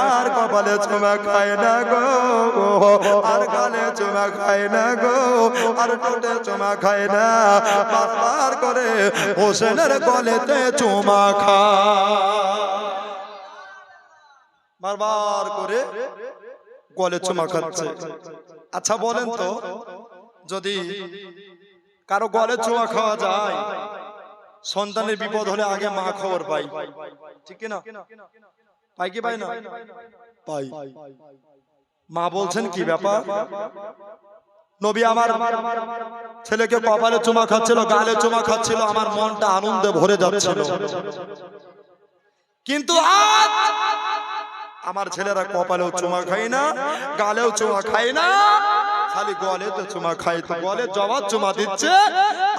আর কপালে চুমা খায় না গো, আর গালে চুমা খায় না গো, আর ঠোঁটে চুমা খায় না, বারবার করে হোসেনের গলেতে চুমা খায়, বারবার করে গলে চুমা খাচ্ছে। আচ্ছা বলেন তো, যদি কারো গলে চুমা খাওয়া যায়, সন্তানের বিপদ হলে আগে মা খবর পাই, ঠিক না? পাই কি পাই না? পাই। মা বলছেন কি ব্যাপার? নবী আমার ছেলেকে কপালে চুমা খাচ্ছিল, গালে চুমা খাচ্ছিল, আমার মনটা আনন্দে ভরে যাচ্ছিল। কিন্তু আজ আমার ছেলেরা কপালেও চুমা খায় না, গালেও চুমা খায় না, খালি গলে তো চুমা খায়। তো গলে জবাব চুমা দিচ্ছে,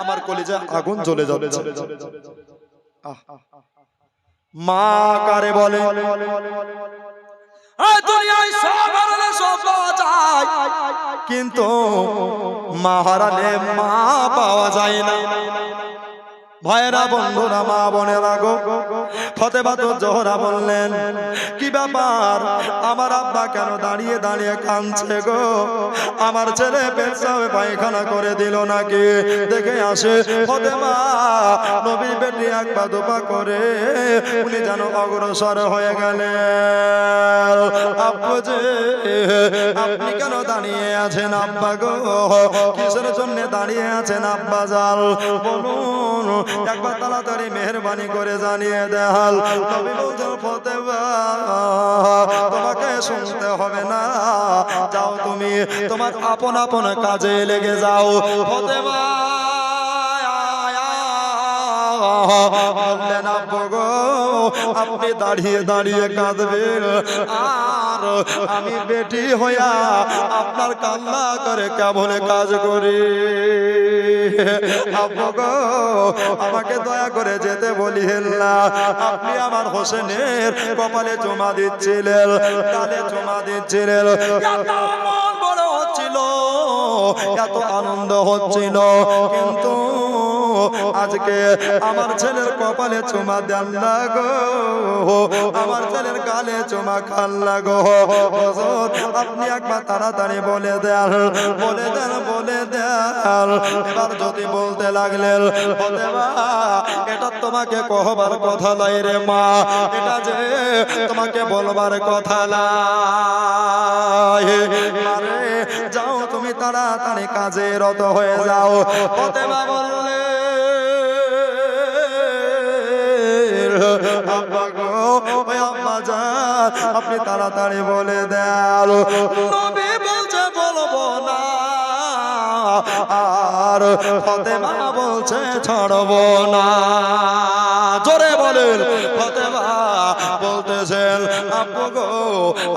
আমার কলিজা আগুন জ্বলে যাচ্ছে। মা কারে বলে? দুনিয়ায় সব হারালে সব পাওয়া যায়, কিন্তু মা হারালে মা পাওয়া যায় না। ভাইরা বন্ধুরা মা বোনেরা গো, ফতেমা তো জোহরা বললেন, কি ব্যাপার আমার আব্বা কেন দাঁড়িয়ে দাঁড়িয়ে কাঁদছে গো? আমার ছেলে পেশাবে পায়খানা করে দিল নাকি? দেখে আসে ফতেমা নবীর বেটি এক পা দুপা করে উনি যেন অগ্রসর হয়ে গেলেন। আব্বু যে আপনি কেন দাঁড়িয়ে আছেন আব্বা গো? কিসের জন্য দাঁড়িয়ে আছেন আব্বা জাল বলুন, একবার তাড়াতাড়ি মেহরবানি করে জানিয়ে দেন। নবী বলছেন ফতেমা তোমাকে শুনতে হবে না, যাও তুমি তোমার আপন আপন কাজে লেগে যাও। ফতেমা বললেন আব্বু গো আপনি দাঁড়িয়ে দাঁড়িয়ে কাঁদবেন, আর আমি বেটি হইয়া আপনার কান্না করে কেমন কাজ করি? আব্বু গো আমাকে দয়া করে যেতে বলিয়েন না। আপনি আমার হোসেনের কপালে চুমা দিচ্ছিলেন, গালে চুমা দিচ্ছিলেন, এত মন বড় হচ্ছিল, এত আনন্দ হচ্ছিল, কিন্তু আজকে আমার ছেলের কপালে চুমা দেন না গো, আমার ছেলের গালে চুমা খান না গো। আপনি একবার তাড়াতাড়ি বলে দেন, বলে দেন, বলে দেন। এবার যদি বলতে লাগলেন, এটা তোমাকে কহবার কথা নয় রে মা, এটা যে তোমাকে বলবার কথা নয়, আরে যাও তুমি তাড়াতাড়ি কাজে রত হয়ে যাও। ফতেমা বললে আব্বা গো ওই আম্মা জান আপনি তাড়াতাড়ি বলে দেন। নবী বলছে বলবো না, আর ফতেমা বলছে ছাড়বো না। জোরে বলেন। ফতেমা বলতেছেন আব্বু গো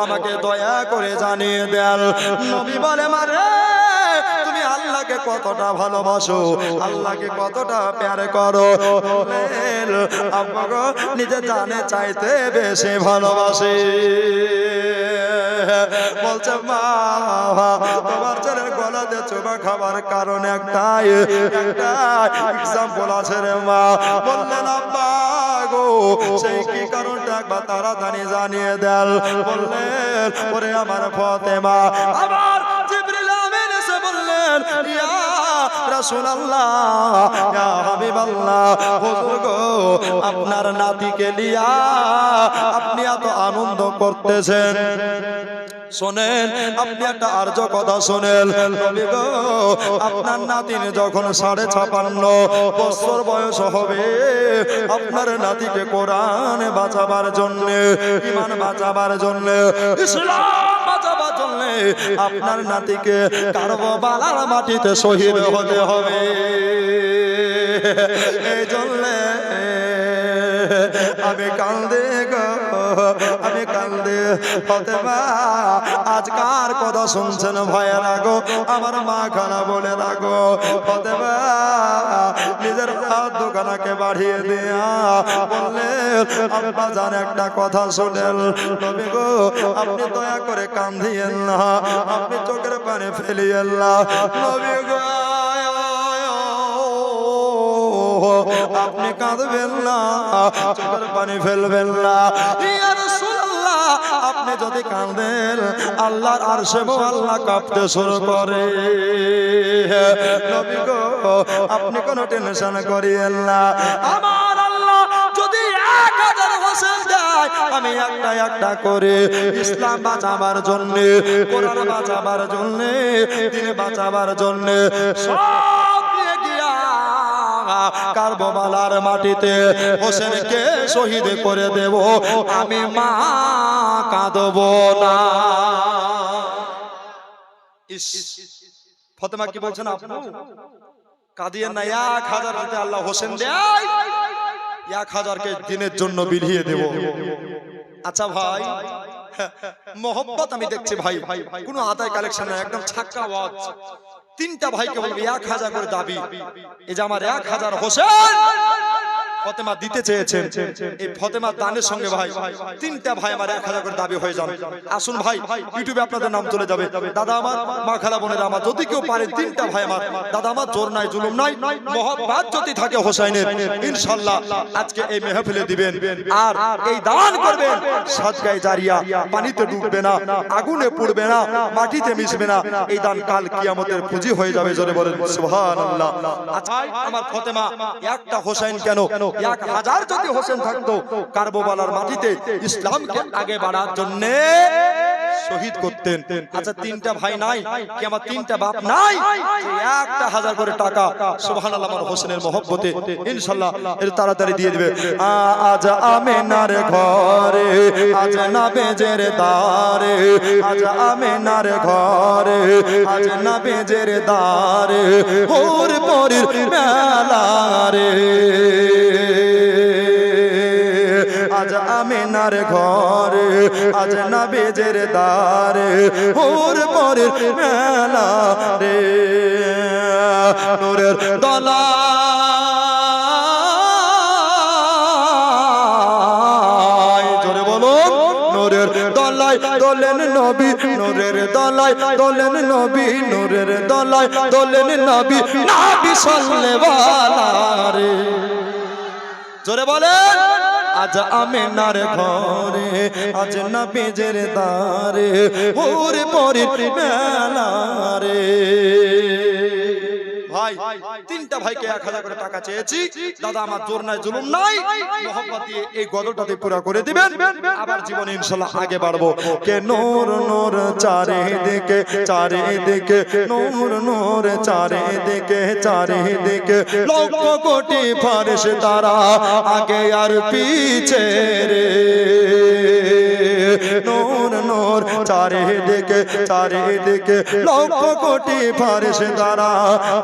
আমাকে দয়া করে জানিয়ে দেন। নবী বলে মারে তুমি আল্লাহকে কতটা ভালোবাসো, আল্লাহকে কতটা প্যার করো? আব্বু গো নিজে জানে চাইতে বেশি ভালোবাসে। বলছে মা তোমার ছেলের গলাতে চুমা খাবার কারণ একটাই, একটা এক্সাম্পল আছে রে মা। বললেন আব্বা গো সেই কি কারণটা একবার তাড়াতাড়ি জানিয়ে দেন। বললেন ওরে আমার ফতেমা, আমার জিবরিল আমিন এসে বললেন ইয়া রাসূলুল্লাহ ইয়া হাবিবাল্লাহ, হুজুর গো আপনার নাতিকে নিয়া আপনি এত আনন্দ করতেছেন। শোনেন আপনি একটা আর্য কথা শোনেন, নবী গো আপনার নাতির যখন 56.5 বছর বয়স হবে, আপনার নাতিকে কোরআন বাঁচাবার জন্য, ঈমান বাঁচাবার জন্য, ইসলাম বাঁচাবার জন্য আপনার নাতিকে কারবালার মাটিতে শহীদ হতে হবে। এই জন্য আমি কান্দে গো আমি কান্দে ফাতেমা আজ কার কথা শুনছেন ভাইয়েরা গো আমার মা খানা বলে রাখো ফাতেমা নিজের হাত দোকানাকে বাড়িয়ে দেয়া বললে আব্বা জান একটা কথা শুনেন নবী গো আপনি দয়া করে কান্দিয়েন না আপনি চোখের পানি ফেলিয়েন না নবী গো আপনি কাঁদবেন না চোখের পানি ফেলবেন না ইয়া রাসূলুল্লাহ আপনি যদি কাঁদেন আল্লাহর আরশে আল্লাহ কাঁপতে শুরু করে নবী গো আপনি কোনো টেনশন করিয়েন না আমার আল্লাহ যদি 1000 হোসেন দেয় আমি একটা একটা করে ইসলাম বাঁচাবার জন্য কোরআন বাঁচাবার জন্য দ্বীন বাঁচাবার জন্য সব দিয়ে গিয়া কারবালার মাটিতে হোসেনকে শহীদ করে দেব আমি মা কাঁদব না ফাতেমা কি বলছেন আপনি কাঁদিয়েন না 1000 যদি আল্লাহ হোসেন দেয় 1000 কে দিনের জন্য বিলিয়ে দেব আচ্ছা ভাই মোহব্বত আমি দেখছি ভাই কোনো আদায় কালেকশন না একদম ছাক্কা আওয়াজ তিনটা ভাইকে বলবে 1000 করে দাবি এই যে আমার 1000 হোসেন ফাতেমা দিতে চেয়েছেন এই ফাতেমা দানের সঙ্গে ভাই তিনটা ভাই আমার 1000 করে দাবি হয়ে যাবে আসুন ভাই ইউটিউবে আপনাদের নাম চলে যাবে দাদা আমার মা খালা বোনেরা আমার যদি কেউ পারে তিনটা ভাই আমার দাদা আমার জোর নাই জুলুম নাই মহব্বত যদি থাকে হোসেনের ইনশাআল্লাহ আজকে এই মেহফিলে দিবেন আর এই দান করবেন সাদকায়ে জারিয়া পানিতে ডুববে না আগুনে পুড়বে না মাটিতে মিশবে না এই দান কাল কিয়ামতের পুঁজি হয়ে যাবে জোরে বলেন সুবহানাল্লাহ আচ্ছা আমার ফাতেমা একটা হোসেন কেন 1000 যদি হোসেন থাকতো কারবালার মাটিতে ইসলামকে আগে বাড়ার জন্য শহীদ করতেন আচ্ছা তিনটা ভাই নাই কি আমার তিনটা বাপ নাই একটা 1000 করে টাকা সুবহানাল্লাহ আমার হোসেনের মহব্বতে ইনশাআল্লাহ এর তাড়াতাড়ি দিয়ে দিবে আজ আমিনার ঘরে আজ নবীজের দারে আজ আমিনার ঘরে আজ নবীজের দারে হোর পরির মেলা রে আজ আমিনার ঘরে আজ নবীজের দারে হোর পরের মেলা রে নূরের দলাই জোরে বলো নূরের দলাই দোলেন নবী নূরের দলাই দোলেন নবী নূরের দলাই দোলেন নবী নবী সাল্লাল্লাহু রে জোরে বলেন আজ আমিনার ঘরে আজ নবীজের দারে হোর পরির মেলা রে ভাই তিনটা ভাইকে 1000 করে টাকা চেয়েছি দাদা আমার জোর নাই জুলুম নাই মহব্বত দিয়ে এই গদরটাতে পুরো করে দিবেন আবার জীবনে ইনশাআল্লাহ আগে বাড়বো কে নূর নূর চারিদিকে চারিদিকে নূর নূর চারিদিকে চারিদিকে লক্ষ কোটি ফেরেশতারা আগে আর পিছে রে নূর নূর চারিদিকে চারিদিকে লক্ষ কোটি ফেরেশতারা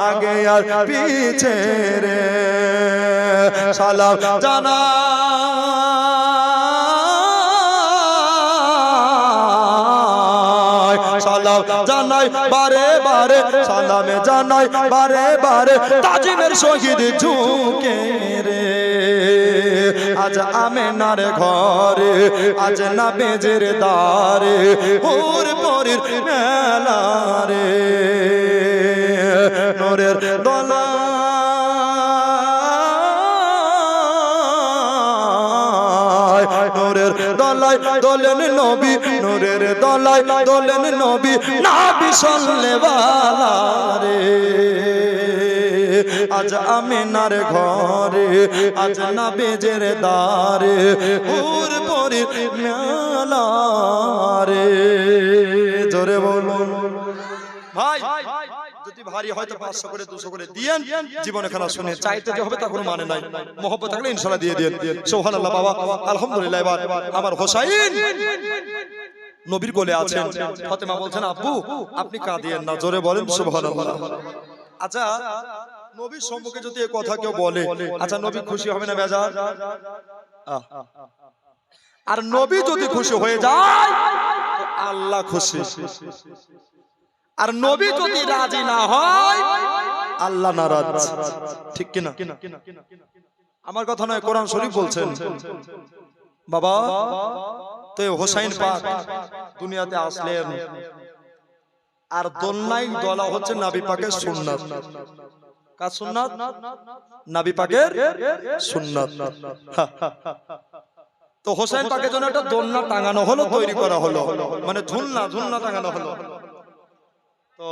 আগে আর পিছে রে সালাম জানাই সালাম জানাই বারে বারে সালামে জানাই বারে বারে তাজিমের শহীদ ঝুঁকে রে আজ আমিনার ঘরে আজ নবীজের দারে হোর পরির মেলা রে নূরের দলাই নূরের দলাই দোলেন নবী নূরের দলাই দোলেন নবী নবী সাল্লাল্লাহু রে আজ আমিনার ঘরে আজ নবীজের দারে হোর পরির মেলা রে জোরে বলুন ভাই যদি ভারী হয়তো 500 করে 200 করে দিয়েন জীবনে খানা শুনে চাইতে যে হবে তা কোনো মানে নাই মহব্বত থাকলে ইনশাআল্লাহ দিয়ে দেন সুবহানাল্লাহ বাবা আলহামদুলিল্লাহ এবার আমার হোসেন নবীর কোলে আছেন ফাতেমা বলছেন আব্বু আপনি কাঁদিয়েন না জোরে বলেন সুবহানাল্লাহ আচ্ছা নবীর সম্পর্কে যদি এই কথা কেউ বলে আচ্ছা নবী খুশি হবে না বেজার আর নবী যদি খুশি হয়ে যায় তো আল্লাহ খুশি, আর নবী যদি রাজি না হয় আল্লাহ নারাজ। ঠিক কিনা? আমার কথা নয়, কোরআন শরীফ বলছেন। বাবা তো হোসাইন পাক দুনিয়াতে আসলেন, আর দোলনায় দোলা হচ্ছে নবী পাকের সুন্নাত। কার সুন্নাত? নবী পাকের সুন্নাত। তো হোসেন পাকের জন্য একটা দোলনা টাঙানো হলো, তৈরি করা হলো, মানে ঝুলনা টাঙানো হলো। তো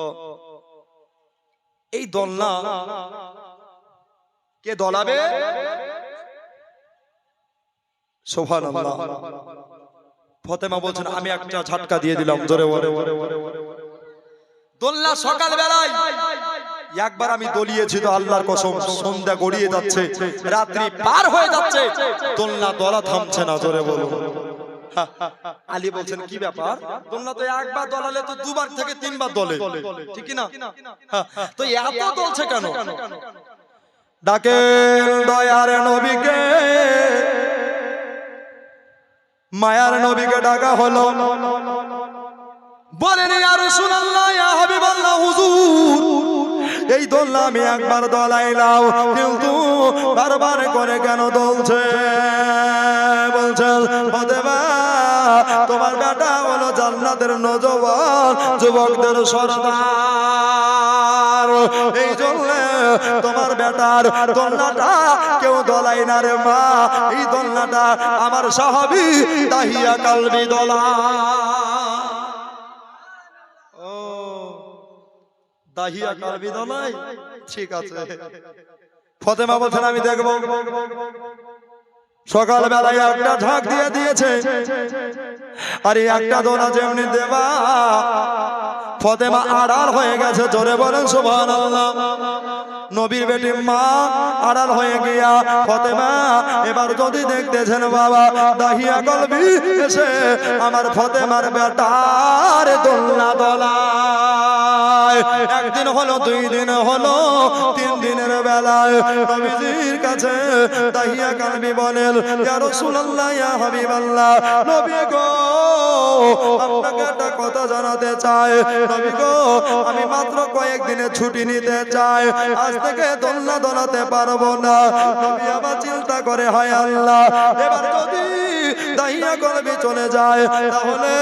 এই দোলনা কে দোলাবে? সুবহানাল্লাহ। ফাতেমা বলছেন আমি একটা ঝটকা দিয়ে দিলাম, জোরে বলে। দোলনা সকাল বেলায় একবার আমি দলিয়েছি তো আল্লাহর কসম, সন্ধ্যা গড়িয়ে যাচ্ছে, রাত্রি পার হয়ে যাচ্ছে, দোলনা দোলা থামছে না, জোরে বলো। আলী বলছেন কি ব্যাপার? দোলনা তো একবার দোলালে তো দুবার থেকে তিনবার দোলে, ঠিক না? তো এত দোলছে কেন? ডাকেন দয়ার নবীকে, মায়ার নবীকে ডাকা হলো। বলেন ইয়া রাসূলুল্লাহ, ইয়া হাবিবাল্লাহ, হুজুর এই দোলনা আমি একবার দোলাইলাম, কিন্তু বারবার করে কেন দোলছে? বলছেন ফাতেমা তোমার বেটা হলো জান্নাতের নওজওয়ান যুবকদের সরদার, এই জন্য তোমার বেটার দোলনাটা কেউ দোলাই না রে মা। এই দোলনাটা আমার সাহাবী দাহিয়া কালবি দোলা। দাহিয়া কালবি দোলাই, ঠিক আছে। ফাতেমা বলছেন আমি দেখবো। সকাল বেলায় একটা ঝাঁক দিয়ে দিয়েছে, আর একটা দোলা যেমনি দেবা ফাতেমা আড়াল হয়ে গেছে, জোরে বলেন সুবহানাল্লাহ। নবীর বেটি মা আড়াল হয়ে গিয়া ফাতেমা এবার যদি দেখতেছেন বাবা দাহিয়া কলবি এসে আমার ফাতেমার বেটার দোলনা দোলায়। একদিন হলো, দুই দিন হলো, তিন দিনের বেলায় নবীজির কাছে দাহিয়া কলবি বলেন ইয়া রাসূলুল্লাহ, ইয়া হাবিবাল্লাহ, নবী গো আপনাকে একটা কথা জানাতে চাই। নবী গো আমি মাত্র কয়েকদিনের ছুটি নিতে চাই, আজ থেকে দোলনা দোলাতে পারবো না। নবী আবার চিন্তা করে হায় আল্লাহ, এবার যদি দাহিয়া কলবি চলে যায় তাহলে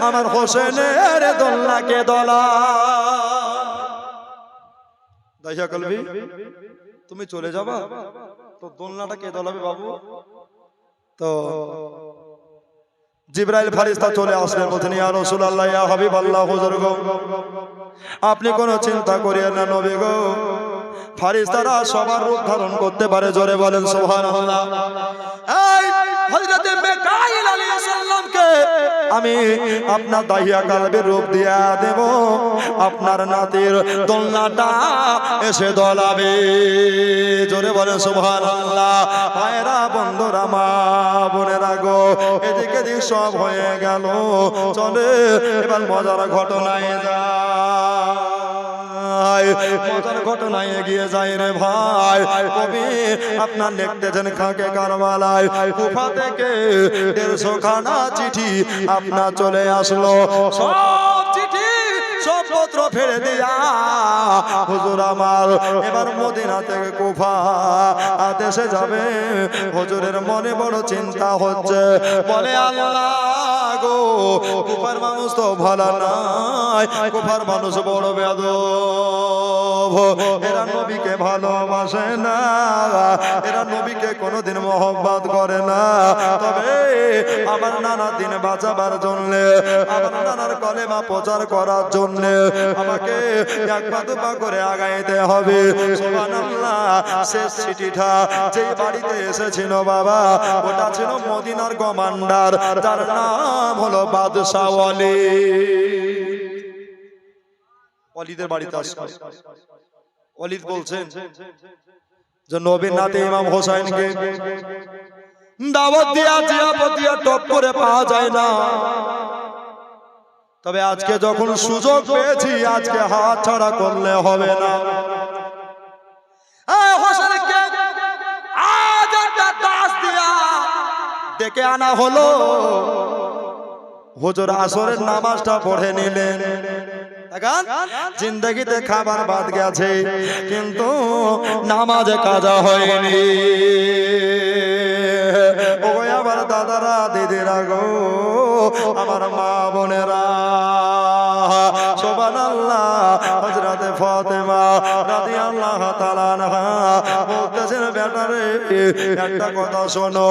আমার হোসেনের দোলনাকে দোলা। দাহিয়া কলবি তুমি চলে যাবা তো দোলনাটা কে দোলাবে বাবু? তো জিবরাইল ফেরেশতা চলে আসলেন, বলেন ইয়া রাসূলুল্লাহ, ইয়া হাবিবাল্লাহ, হুজুর গো আপনি কোনো চিন্তা করিয়েন না নবী গো, ফেরেশতারা সবার রূপ ধারণ করতে পারে, জোরে বলেন সুবহানাল্লাহ। এই হযরত মিকাইল আলাইহিস সালামকে আমি আপনার দাহিয়া কালবির রূপ দিয়া দেব, আপনার নাতির দোলনাটা এসে দোলাবে, জোরে বলেন সুবহানাল্লাহ। ভাইরা বন্ধুরা মা বোনেরা গো এদিকে দিক সব হয়ে গেল, চলে এবার মজার ঘটনায় যায়। মজার ঘটনায় এগিয়ে যায় রে ভাই। কবি আপনার লিখতেছেন খাকে কারবালায় কুফা থেকে 150 খানা চিঠি আপনার চলে আসলো, সব চিঠি সব পত্র ফেলে দিয়া হুজুর আমার এবার মদিনা থেকে কুফা দেশে যাবে। হুজুরের মনে বড় চিন্তা হচ্ছে, বলে আল্লাহ গো কুফার মানুষ তো ভালো নাই, কুফার মানুষ বড় বেয়াদব, এরা নবীকে ভালোবাসে না, এরা নবীকে কোনোদিন মহব্বত করে না। তবে আমার নানা দিন বাঁচাবার জন্য, আমার নানার কলেমা প্রচার করার জন্য আমাকে এক পা দুপা করে আগাইতে হবে। সুবহানাল্লাহ। শেষ চিঠিটা যেই বাড়িতে এসেছিল বাবা ওটা ছিল মদিনার কমান্ডার, যার নাম হলো বাদশাহ ওয়ালিদ। ওয়ালিদের বাড়িতে আসলো। ওয়ালিদ বলছেন যে নবীর নাতি ইমাম হোসেনকে দাওয়াত দিয়া জিয়ারত দিয়া টপ করে পাওয়া যায় না, তবে আজকে যখন সুযোগ পেয়েছি আজকে হাত ছাড়া করলে হবে না। হোসেনকে আজ একটা দাস দিয়া ডেকে আনা হলো। হুজুর আসরের নামাজটা পড়ে নিলেন। জিন্দগিতে খাবার বাদ গেছে কিন্তু নামাজ কাজা হয়নি। ও আমার দাদারা দিদিরা গো, আমার মা বোনেরা, সুবহানাল্লাহ। হযরতে ফাতেমা রাদিয়াল্লাহু তাআলা আনহা বলতেছেন, বেটারে একটা কথা শোনো,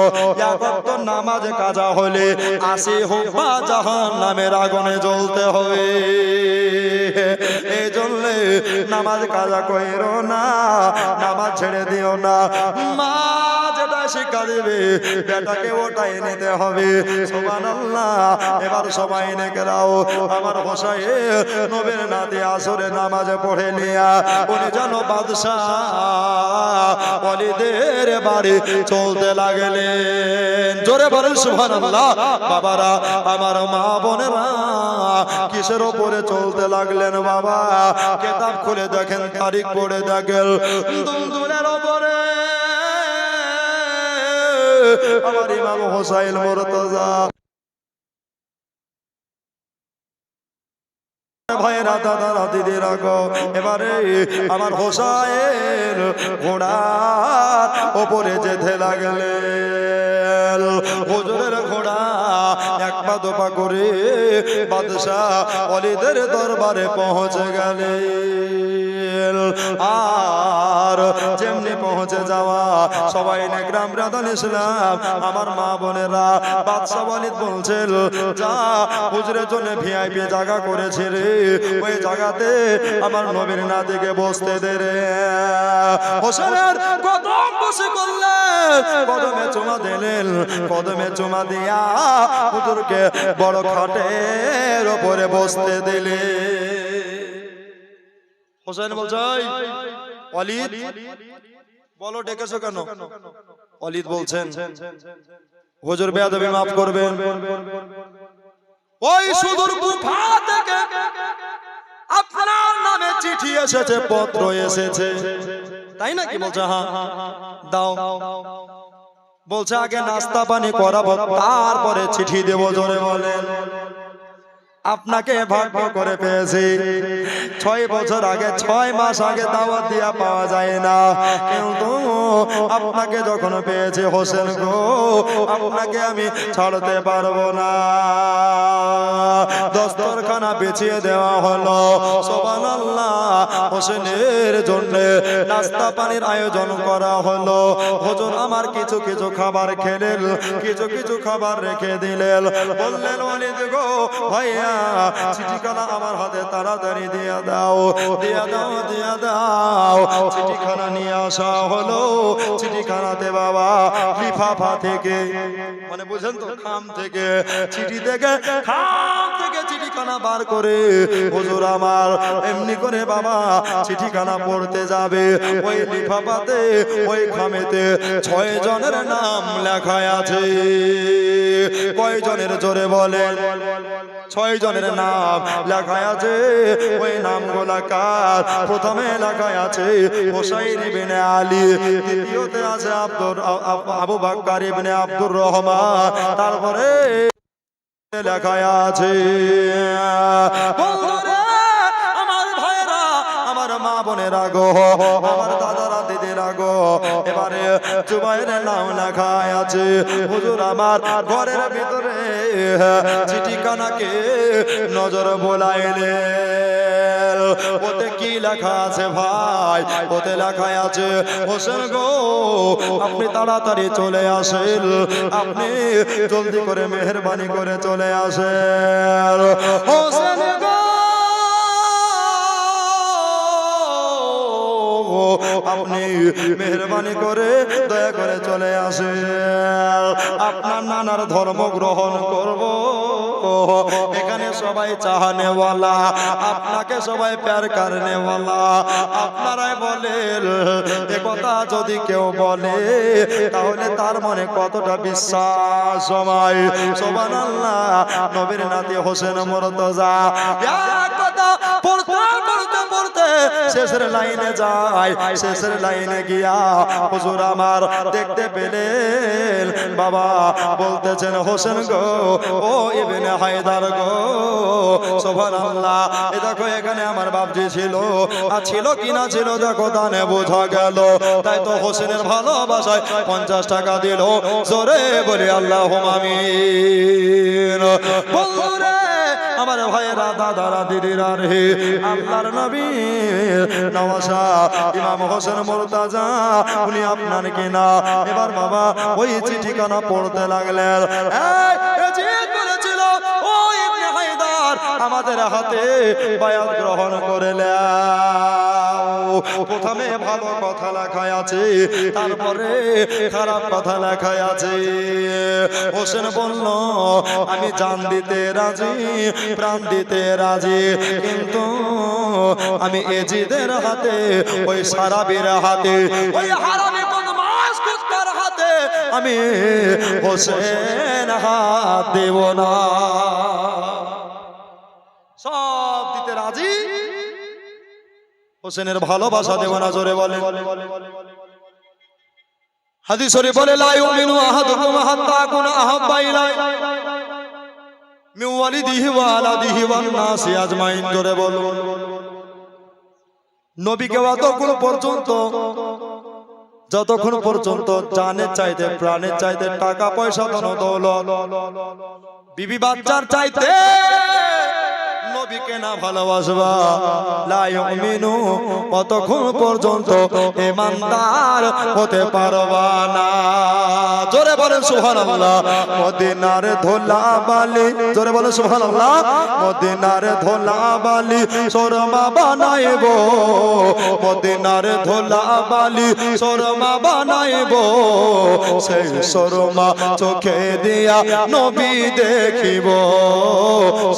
এক ওয়াক্ত নামাজ কাজা হলে ৮০ হুব্বা জাহান্নামের আগুনে জ্বলতে হবে। এই জন্য নামাজ কাজা কইরো না, নামাজ ছেড়ে দিও না। মা যেটা শিক্ষা দিবে বেটাকে ওটাই নিতে হবে। সুবহানাল্লাহ। এবার সবাই নেকে দাও। আমার হোসাইন নবীর নাতি আসরে নামাজ পড়ে নিয়া উনি যেন বাদশাহ ওয়ালিদের বাড়ি চলতে লাগলেন। জোরে বলেন সুবহানাল্লাহ। বাবারা, আমার মা বোনেরা, কিসের উপরে চলতে লাগলেন বাবা? কিতাব খুলে দেখেন, তারিখ পড়ে দেখেন, দুলদুলের উপরে আমার ইমাম হোসাইন মুর্তজা। ভাইরা, দাদারা, দিদিরা গো, এবারে আমার হোসাইন ঘোড়ার ওপরে যেতে লাগলেন। হুজুরের ঘোড়া এক পা দোপা করে বাদশাহ ওয়ালিদের দরবারে পৌঁছে গেলেন। আর যেমনি পৌঁছে যাওয়া সবাই নেকরাম ব্রাদার ইসলাম, আমার মা বোনেরা, বাদশাহ ওয়ালিদ বলছেন, যা হুজুরের জন্য ভিআইপি জায়গা করেছে রে, ওই জায়গাতে আমার নবীর নাতিকে বসতে দে রে। হোসেনের কদম বসে করলেন, কদমে চুমা দিলেন, কদমে চুমা দিয়া হুজুরকে বড় খাটের উপরে বসতে দিলে। হোসেন বলছে, ওয়ালিদ বলো ডেকেছো কেন? ওয়ালিদ বলছেন, হুজুর বেয়াদবি মাফ করবেন, ওই সুদূর কুফা থেকে আপনার নামে চিঠি এসেছে, পত্র এসেছে, তাই নাকি? বলছে হ্যাঁ। দাও। বলছে আগে নাস্তা পানি করাবো, তারপরে চিঠি দেবো। জোরে বলেন। আপনাকে ভাগ্য করে পেয়েছি। 6 বছর আগে, 6 মাস আগে দাওয়াত দিয়া পাওয়া যায় না, কিন্তু আপনাকে যখন পেয়েছি হোসেন গো, আপনাকে আমি ছাড়তে পারবো না। দস্তরখানা বিছিয়ে দেওয়া হলো। সুবহানাল্লাহ। হোসেনের জন্য নাস্তা পানির আয়োজন করা হলো। হুজুর আমার কিছু কিছু খাবার খেলেন, কিছু কিছু খাবার রেখে দিলেন। বললেন, ওয়ালিদ গো, ভাইয়া চিঠিখানা আমার হাতে তাড়াতাড়ি দিয়ে দাও, দিয়ে দাও, দিয়ে দাও। চিঠিখানা নিয়ে আসা হলো। চিঠিখানাতে বাবা লিফাফা থেকে, মানে বুঝেন তো, খাম থেকে, চিঠি থেকে, খাম থেকে চিঠিখানা বার করে হুজুর আমার এমনি করে বাবা চিঠিখানা পড়তে যাবে। ওই লিফাফাতে, ওই খামেতে 6 জনের নাম লেখা আছে। কয় জনের? জোরে বলেন। 6 জনের নাম লেখা আছে। ওই নামগুলা কার? প্রথমে লেখা আছে হোসাইন ইবনে আলী, দ্বিতীয়তে আছে আবু বকর ইবনে আব্দুর রহমান, তারপরে লেখা আছে আমার ভাইরা, আমার মা বোনেরা গো, আমার দাদারা, দিদিরা গো, এবারে জুবাইরের নাম লেখা আছে। হুজুর আমার ঘরের ভিতরে চিঠিখানাকে নজর বোলাইলেন। ওতে কি লেখা আছে ভাই? ওতে লেখা আছে, হোসেন গো, আপনি তাড়াতাড়ি চলে আসেন, আপনি জলদি করে মেহেরবানি করে চলে আসেন। হোসেন গো, আপনি মেহেরবানি করে দয়া করে চলে আসেন, আপনার নানার ধর্ম গ্রহণ করব। এখানে সবাই চাহানেওয়ালা, আপনাকে সবাই প্যার কারনেওয়ালা। আপনারাই বলেন, এ কথা যদি কেউ বলে তাহলে তার মনে কতটা বিশ্বাস হয়। সুবহানাল্লাহ। নবীর নাতি হোসেন মুর্তজা এক কথা পড়তে পড়তে পড়তে শেষের লাইনে যায়। শেষের লাইনে গিয়া হুজুর আমার দেখতে পেলেন বাবা বলতেছেন হোসেন গো, ও ইবনে হায়দার গো, সুবহানাল্লাহ। এ দেখো এখানে আমার বাপজি ছিল, আর ছিল কিনা ছিল দেখো দানে বোঝা গেল। তাই তো হোসেনের ভালোবাসায় 50 টাকা দিল। জোরে বলি আল্লাহুম্মা আমিন। বন্ধুরে আমার ভাইয়েরা, দাদারা, দিদিরা রে, আল্লাহর নবী নওয়াজা ইমাম হোসেন মুর্তাজা উনি আপনার কিনা। এবার বাবা ওই চিঠিখানা পড়তে লাগলেন। জিদ বলেছিল, ও ইবনে হায়দার আমাদের হাতে বায়াত গ্রহণ করে নাও। প্রথমে ভালো কথা লেখা আছে, তারপরে খারাপ কথা লেখা আছে। হোসেন বলল আমি জান দিতে রাজি, প্রাণ দিতে রাজি, কিন্তু আমি এজিদের হাতে, ওই সারাবির হাতে, ওই হারামি বদমাশ কুত্তার হাতে আমি হোসেন হাত দেব না। সব দিতে রাজি, হোসেনের ভালোবাসা দেব না। জোরে বলেন। হাদিস শরীফ বলে লা ইউমিনু আহাদুকুম হাত্তা আকুনা আহাব্বা ইলাইহি মিন ওয়ালিদিহি ওয়া আলাদিহি ওয়ান নাসি আজমাইন। জোরে বলো। নবীকে যতক্ষণ পর্যন্ত জানের চাইতে, প্রাণের চাইতে, টাকা পয়সা, ধন দৌলত, বিবি বাচ্চার চাইতে নবীকে না ভালোবাসবা, লা ইউমিনু, ততক্ষণ পর্যন্ত ঈমানদার হতে পারবা না। জোরে বলেন সুবহানাল্লাহ। মদিনার ধোলা বালি, জোরে বলেন সুবহানাল্লাহ। মদিনার ধোলা বালি শর্মা বানাইবো, মদিনার ধোলা বালি শর্মা বানাইবো, সেই শর্মা চোখে দিয়া নবী দেখিব,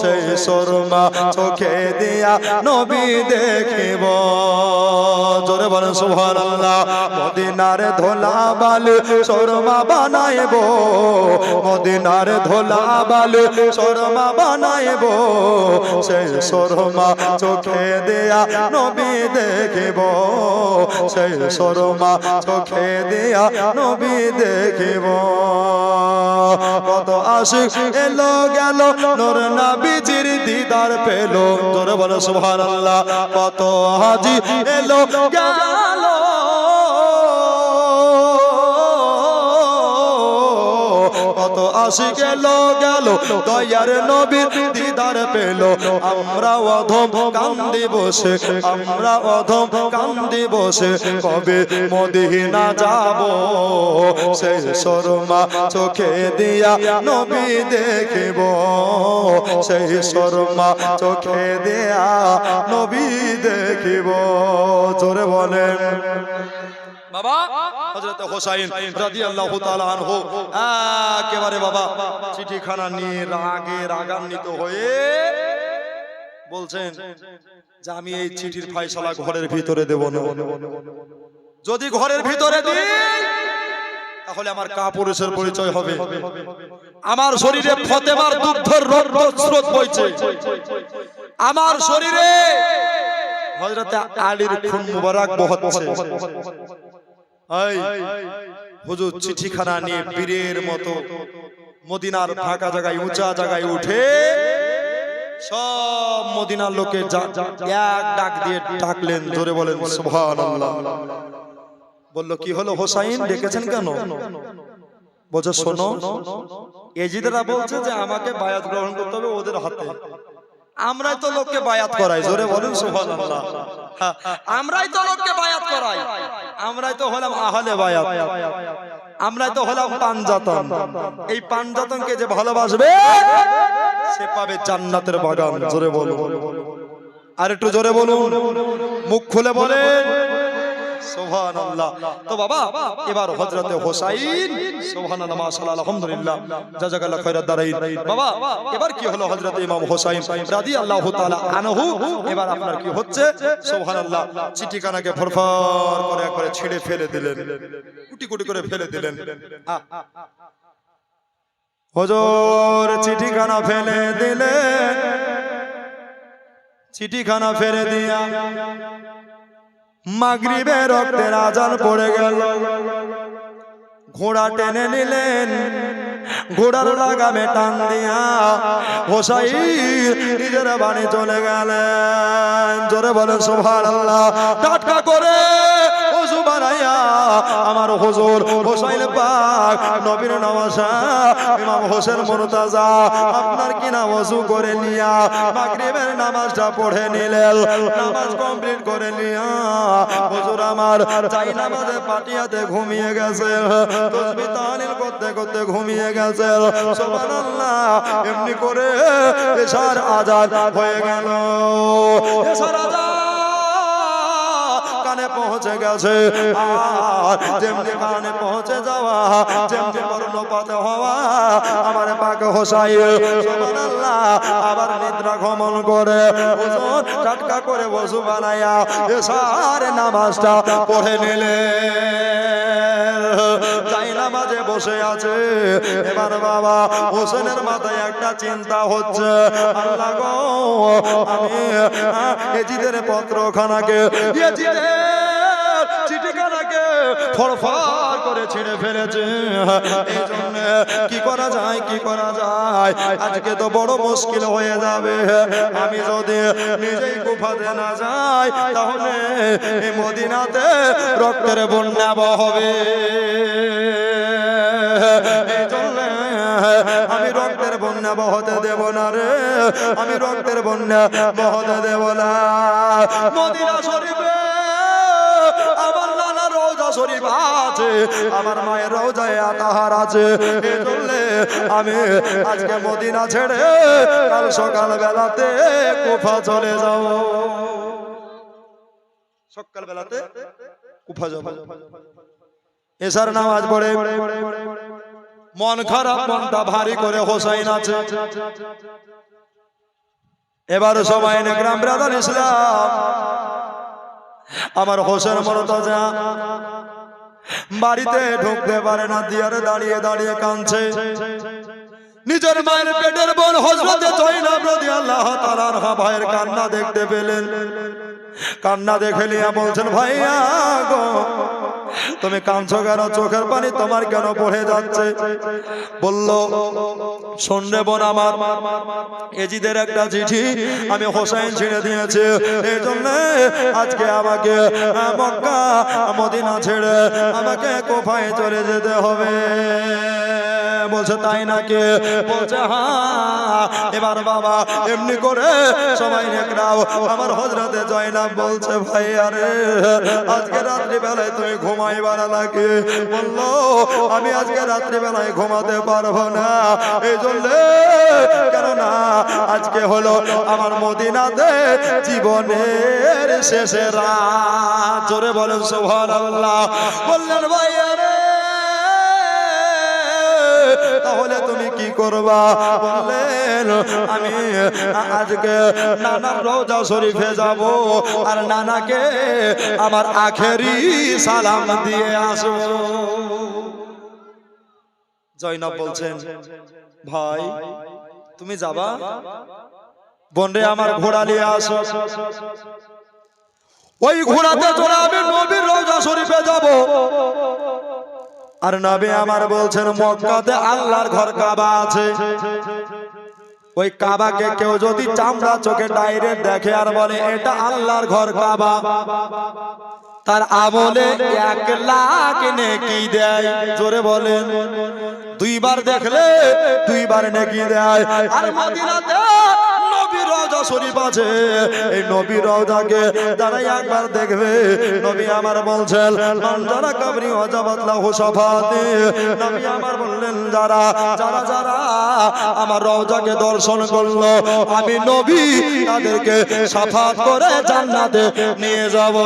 সেই শর্মা চোখে দিয়া নবী দেখিব। জোরে বলেন সুবহানাল্লাহ। মদিনার ধোলা বালি শর্মা বানাইব, মদিনার ধোলা বালি শর্মা বানাইব, সেই শর্মা চোখে দিয়া নবী দেখিব, সেই শর্মা চোখে দিয়া নবী দেখিব। কত আশিক এলো গেল নূর নবীজির দিদার পেল। জোরে বলো সুবহানাল্লাহ। কত হাজি এলো গেল, কত আশিক এলো গেল দয়ার নবীর দিদার পেল। আমরা অধম কান্দি বসে, আমরা অধম কান্দি বসে, কবে মদিনা যাব, সেই শর্মা চোখে দিয়া নবী দেখিব, সেই শর্মা চোখে দিয়া নবী দেখিব। জোরে বলেন। বাবা হযরত হোসাইন রাদিয়াল্লাহু তাআলা আনহু একেবারে বাবা চিঠিখানা নিয়ে রাগান্বিত হয়ে বলছেন যে আমি এই চিঠির ফয়সালা ঘরের ভিতরে দেব না। যদি ঘরের ভিতরে দিই তাহলে আমার কাপুরুষের পরিচয় হবে। আমার শরীরে ফতেমার দুগ্ধর রক্তস্রোত বইছে, আমার শরীরে হযরত আলীর খুন মুবারক বহচ্ছে। হুজুর চিঠিখানা নিয়ে বীরের মতো মদিনার ফাঁকা জায়গায়, উঁচা জায়গায় উঠে সব মদিনার লোকে এক ডাক দিয়ে ডাকলেন। জোরে বলেন সুবহানাল্লাহ। বলল কি হলো হোসাইন, ডেকেছেন কেন? বলছে শোনো, এজিদেরা বলছে যে আমাকে বায়াত গ্রহণ করতে হবে ওদের হাতে। আমরাই তো লোককে বায়াত করাই। জোরে বলেন সুবহানাল্লাহ। আমরাই তো লোককে বায়াত করাই, আমরাই তো হলাম আহলে বায়াত, আমরাই তো হলাম পাঞ্জাতন। এই পাঞ্জাতনকে যে ভালোবাসবে সে পাবে জান্নাতের বাগান। জোরে বলুন, আর একটু জোরে বলুন, মুখ খুলে বলেন সুবহানাল্লাহ। তো বাবা এবার হযরতে হোসাইন, সুবহানাল্লাহ, মাশাআল্লাহ, আলহামদুলিল্লাহ, জাযাকাল্লাহ খায়রাত দারাইন। বাবা এবার কি হলো, হযরতে ইমাম হোসাইন রাদিয়াল্লাহু তাআলা আনহু এবার আপনার কি হচ্ছে, সুবহানাল্লাহ, চিঠিখানাকে ফরফর করে একবারে ছিঁড়ে ফেলে দিলেন, কুটি কুটি করে ফেলে দিলেন। হুজুর চিঠিখানা ফেলে দিলেন, চিঠিখানা ফেলে দিয়া মাগরিবের রক্তের আজান পড়ে গেল। ঘোড়া টেনে নিলেন, ঘোড়ার লাগামে টান দিয়া হোসাইন নিজের বাড়ি চলে গেলেন। জোরে বলেন সুবহানাল্লাহ। টাটকা করে ওযু বানাইয়া আমার হুজুর হোসাইন পাক নবীর নওয়াজা ইমাম হোসেন মুর্তজা আপনার কিনা ওযু করে নিয়া মাগরিবের নামাজটা পড়ে নিলেন। নামাজ কমপ্লিট করে নিয়া হুজুর আমার চাই নামাজে পাটিয়াতে ঘুমিয়ে গেছে, তাসবিহ তাহলিল করতে করতে ঘুমিয়ে গেছে। সুবহানাল্লাহ। এমনি করে এশার আজান হয়ে গেল। এশার আজান কানে পৌঁছে গেছে। আর যেমনি কানে পৌঁছে যাওয়া, যেমনি কর্ণপাত হওয়া আমার পাক হোসাইন সুবহানাল্লাহ আবার নিদ্রা গমন করে হুজুর টাটকা করে ওযু বানায়া এশার নামাজটা পড়ে নিলেন। তাই নামাজে বসে আছে। এবার বাবা হোসেনের মাথায় একটা চিন্তা হচ্ছে, আল্লাহ গো আমি এজিদের পত্রখানাকে চিঠিখানাকে ফরফর করে ছিঁড়ে ফেলেছে। এই জন্য কি করা যায়, কি করা যায়? আজকে তো বড় মুশকিল হয়ে যাবে। আমি যদি নিজেই কুফাতে না যাই তাহলে এই মদিনাতে রক্তের বন্যা বহবে। এই জন্য আমি রক্তের বন্যা বহতে দেব না রে, আমি রক্তের বন্যা বহতে দেব না। মদিনা শরীফে আমার নানা রওজা শরীফ আছে, আমার মায়ের রওজায়ে আতাহার আছে। এই জন্য আমি আজকে মদিনা ছেড়ে কাল সকাল বেলাতে কুফা চলে যাব। সকাল বেলাতে কুফা যাব। এশার নামাজ পড়ে মন খারাপ, মনটা ভারী করে হোসাইন আছে। এবার সবাই গ্রাম ব্রাদার ইসলাম আমার হোসেন মুর্তজা বাড়িতে ঢুকতে পারে না, দিয়ারে দাঁড়িয়ে দাঁড়িয়ে কাঁদছে। নিজের মায়ের পেটের বোন হযরত জয়নব রাদিয়াল্লাহু তাআলা আনহা ভাইয়ের কান্না দেখতে পেলেন। কান্না দেখে নিয়ে বলছেন, ভাইয়া গো তুমি কাঁদছো কেন? চোখের পানি তোমার কেন বহে যাচ্ছে? বলল, শোন রে বোন আমার, এজিদের একটা চিঠি আমি হোসাইন ছিঁড়ে দিয়েছে। এই জন্য আজকে আমাকে মক্কা মদিনা ছেড়ে আমাকে কুফায় চলে যেতে হবে। বলছে তাই নাকি? বলছে হ্যাঁ। এবার বাবা এমনি করে সবাই একরাও আমার হযরতে জয়নব বলছে, ভাই আরে আজকে রাত্রি বেলায় তুমি ঘুমাইবার লাগে। বললো আমি আজকে রাত্রি বেলায় ঘুমাতে পারবো না। এই জন্য কেননা আজকে হলো আমার মদিনাতে জীবনের শেষে রাত। জোরে বলেন সুবহানাল্লাহ। বললেন ভাই আরে তাহলে তুমি কি করবা? বললেন আমি আজকে নানার রওজা শরীফে যাব আর নানাকে আমার আখেরি সালাম দিয়ে আসবো। জয়নব বলছেন, ভাই তুমি যাবা? বোনরে আমার ঘোড়া নিয়ে আসো। ওই ঘোড়াতে চড়ে আমি নবীর রওজা শরীফে যাব। আর নবী আমার বলছেন মক্কাতে আল্লাহর ঘর কাবা আছে। ওই কাবাকে কেউ যদি চামড়া চোখে ডাইরেক্ট দেখে আর বলে এটা আল্লাহর ঘর কাবা, তার আমলে 1 লাখ নেকি দেয়। জোরে বলেন। 2 বার দেখলে 2 বার নেকি দেয়। আর মদিনাতে নবীর রওজা শরীফ আছে। এই নবীর রওজাকে যারা একবার দেখবে, নবী আমার বলছেন মান যারা কবরি ওয়াজাবাত লাহু শাফাতি। নবী আমার বললেন যারা যারা যারা আমার রওজাকে দর্শন করলো আমি নবী তাদেরকে শাফাত করে জান্নাতে নিয়ে যাব।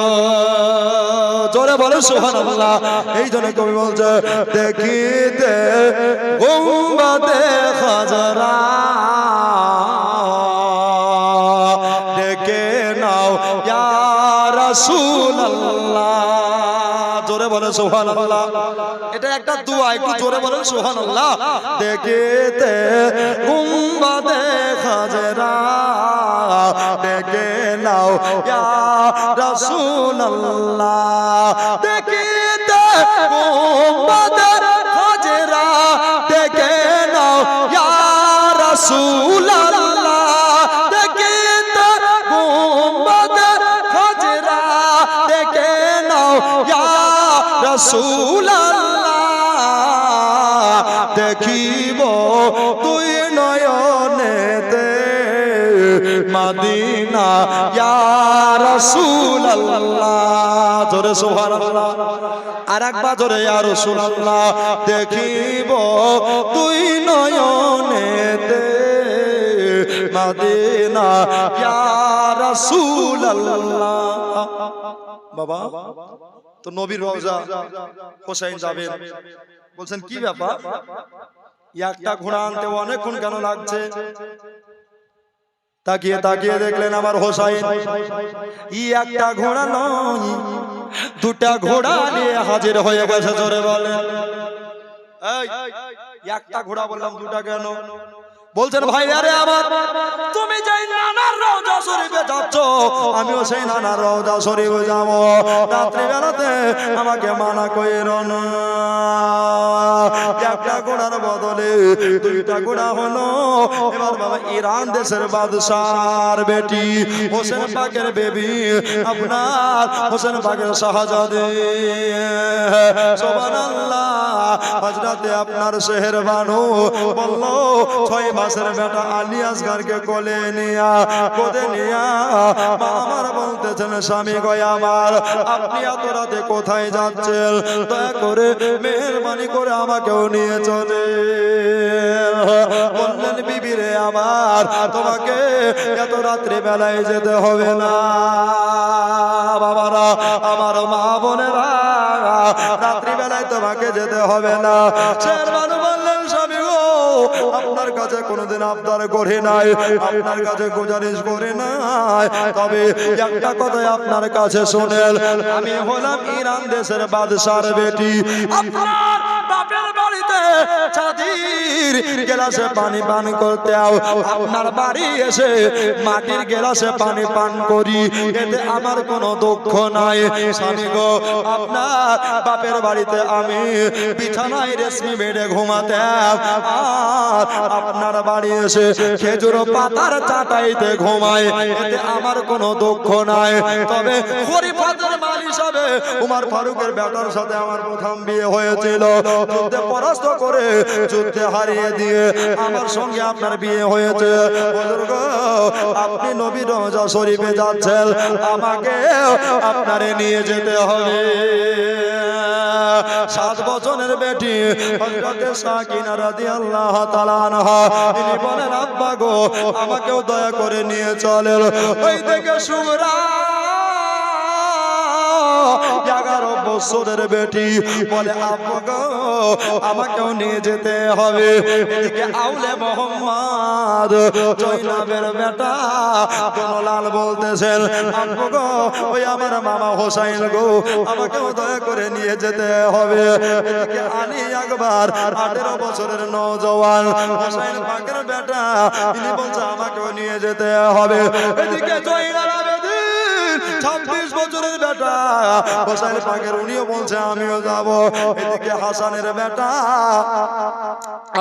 জোরে বলে সুবহানাল্লাহ। এই জন্য কবি বলছে, দেখিতে গুম্বাদে খাজরা ডেকে নাও ইয়া রাসূলুল্লাহ। জোরে বলে সুবহানাল্লাহ। এটা একটা দোয়া, একটু জোরে বলেন সুবহানাল্লাহ। দেখিতে গুম্বাদে খাজরা ডেকে নাও ইয়া রাসূলুল্লাহ দেখিতে গুম্বাদের হাজরা ডেকে নাও ইয়া রাসূলুল্লাহ দেখিতে গুম্বাদের হাজরা ডেকে নাও ইয়া রাসূলুল্লাহ দেখিব তুই নয়নেতে মদিনা ইয়া রাসূলুল্লাহ জোরে সুবহানাল্লাহ আরেকবার জোরে ইয়া রাসূলুল্লাহ দেখিব তুই নয়নেতে মদিনা ইয়া রাসূলুল্লাহ বাবা তো নবীর রওজা হোসেন যাবেন বলছেন কি ব্যাপার একটা ঘোড়া আনতে অনেকক্ষণ কেন লাগছে তাকিয়ে তাকিয়ে দেখলেন আমার হোসাইন একটা ঘোড়া নয় দুটা ঘোড়া নিয়ে হাজির হয়ে গেছে জোরে বলেন এই একটা ঘোড়া বললাম দুটা কেন বলছেন ভাই আরে আমার তুমি যাই নানার রওজা শরীফে যাচ্ছ আমিও সেই নানার রওজা শরীফে যাব রাত্রি বেলাতে আমাকে মানা কইরো না একটা ঘোড়ার বদলে দুইটা ঘোড়া হলো এবার বাবা ইরান দেশের বাদশার বেটি হোসেন পাকের বেবি আপনার হোসেন পাকের শাহজাদে সুবহানাল্লাহ হযরতে আপনার শহর বানু বলল 6 মাসের বেটা আলী আসগরকে কোলে নিয়া কোদে নিয়া আমার বলতেছেন স্বামী গো আমার আপনি এত রাতে কোথায় যাচ্ছেন দয়া করে মেহেরবানি করে আমাকেও নিয়ে চলে বললেন বিবি রে আমার তোমাকে এত রাত্রি বেলায় যেতে হবে না বাবারা আমার মা বোনেরা রাত্রি বেলায় তোমাকে যেতে হবে না শেরবানু বললেন স্বামী গো আপনার কাছে কোনোদিন আবদার করে নাই আপনার কাছে গুজারিশ করে নাই তবে একটা কথাই আপনার কাছে শুনেন আমি হলাম ইরান দেশের বাদশার বেটি আপনার বাপের বাড়িতে চাঁদির গ্লাসে পানি পান করতে আপনার বাড়ি এসে মাটির গ্লাসে পানি পান করি এতে আমার কোনো দুঃখ নাই স্বামী গো আপনার বাপের বাড়িতে আমি বিছানায় রেশমি বেডে ঘুমাতাম আর আপনার বাড়ি এসে খেজুর পাতার চাটাইতে ঘুমায় এতে আমার কোনো দুঃখ নাই তবে খলিফাদের মাল হিসাবে উমর ফারুকের বেটার সাথে আমার প্রথম বিয়ে হয়েছিল যুদ্ধে পরাস্ত করে যুদ্ধে হারিয়ে দিয়ে আমার সঙ্গে আপনার বিয়ে হয়েছে বুজুর্গ আপনি নবীর রওজা শরীফে যাচ্ছেন আমাকে আপনারে নিয়ে যেতে হবে 7 বছরের বেটি হযরতে সাকিনা রাদিয়াল্লাহু তাআলা আনহা তিনি বলেন আব্বা গো আমাকেও দয়া করে নিয়ে চলেন ওই থেকে সুগরা 11 বছরের বেটি বলে আব্বা গো আমাকেও নিয়ে যেতে হবে এদিকে আউলে মোহাম্মদ জয়নাবের বেটা দোলাল বলতেছেন আব্বা গো ওই আমার মামা হোসেন গো আমাকেও দয়া করে নিয়ে যেতে হবে এদিকে আলী আকবর 18 বছরের নওজওয়ান হোসেন পাকের বেটা তিনি বলছে আমাকেও নিয়ে যেতে হবে এদিকে জয়নাল আবেদিন 26 বছরের বেটা হোসেন পাকের উনিও বলছে আমিও যাব এদিকে হাসানের বেটা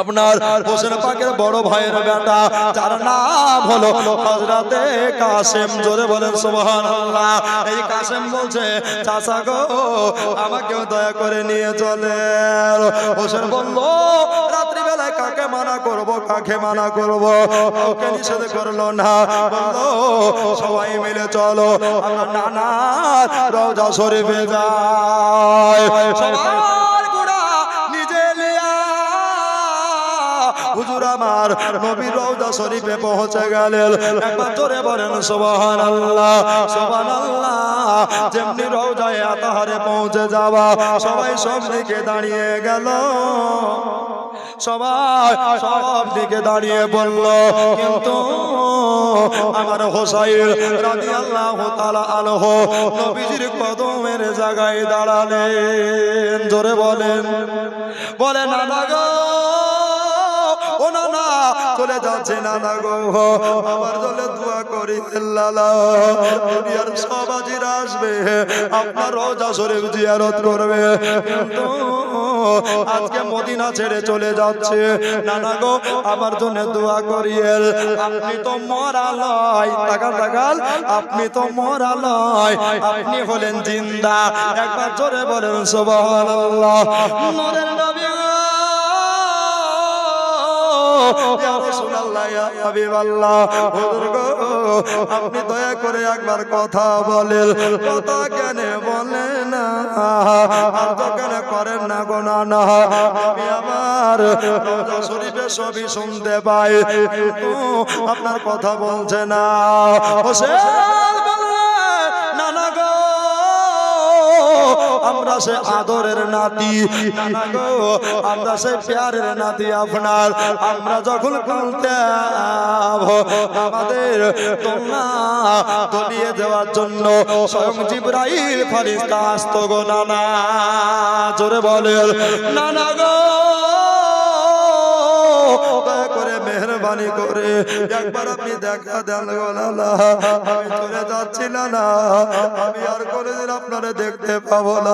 আপনার হোসেন পাকের বড় ভাইয়ের বেটা যার নাম হলো হযরতে কাসেম জোরে বলেন সুবহানাল্লাহ এই কাসেম বলছে চাচা গো আমাকেও দয়া করে নিয়ে চলেন হোসেন বলল রাত্রি বেলায় কাকে মানা করব কাকে মানা করব ওকে নিষেধ করলো না বলল সবাই মিলে চলো আমরা নানা রওজা শরীফে যাই সবার গোড়া নিজে লিয়া হুজুর আমার নবীর রওজা শরীফে পৌঁছে গেলেন একবার জোরে বলেন সুবহানাল্লাহ সুবহানাল্লাহ যেমনি রওজায়ে আতাহারে পৌঁছে যাওয়া সবাই সব দিকে দাঁড়িয়ে গেল সবাই সব দিকে দাঁড়িয়ে বলল কিন্তু আমার হোসাইন রাদিয়াল্লাহু তাআলা আনহু নবীজির কদমের জায়গায় দাঁড়ালেন জোরে বলেন বলে নানা গো ও নানা চলে বলে যাচ্ছে নানা গো আমার জন্য দোয়া করি আল্লাহ দুনিয়ার সব হাজিরা আসবে আপনার রওজা শরীফ জিয়ারত করবে কিন্তু আজকে মদিনা ছেড়ে চলে যাচ্ছে নানা গো আমার জন্য দোয়া করিয়েন আপনি তো মরা লয় তাকাল আপনি তো মরা লয় আপনি হলেন জিন্দা একবার জোরে বলেন সুবহানাল্লাহ নূরের নবী ইয়া রাসূলুল্লাহ ইয়া হাবিবাল্লাহ হুজুর গো আপনি দয়া করে একবার কথা বলেন কথা কেন বলেন না আর তো কেন করেন না গো নানা আমি আমার রওজা শরীফে সবই শুনতে পাই কিন্তু আপনার কথা বলছে না হোসেন বললেন নানা গো আমরা সে আদরের নাতি নানা গো আমরা সে প্যারের নাতি আপনার আমরা যখন কাঁদতাম আমাদের তোমরা তলিয়ে দেওয়ার জন্য স্বয়ং জিবরাইল ফেরেশতা আসতো গো নানা জোরে বলেন নানা গো দয়া করে মেহরবানি করে একবার আপনি দেখা দেন গো নানা আমি চলে যাচ্ছি না আমি আর কোনোদিন আপনারে দেখতে পাবো না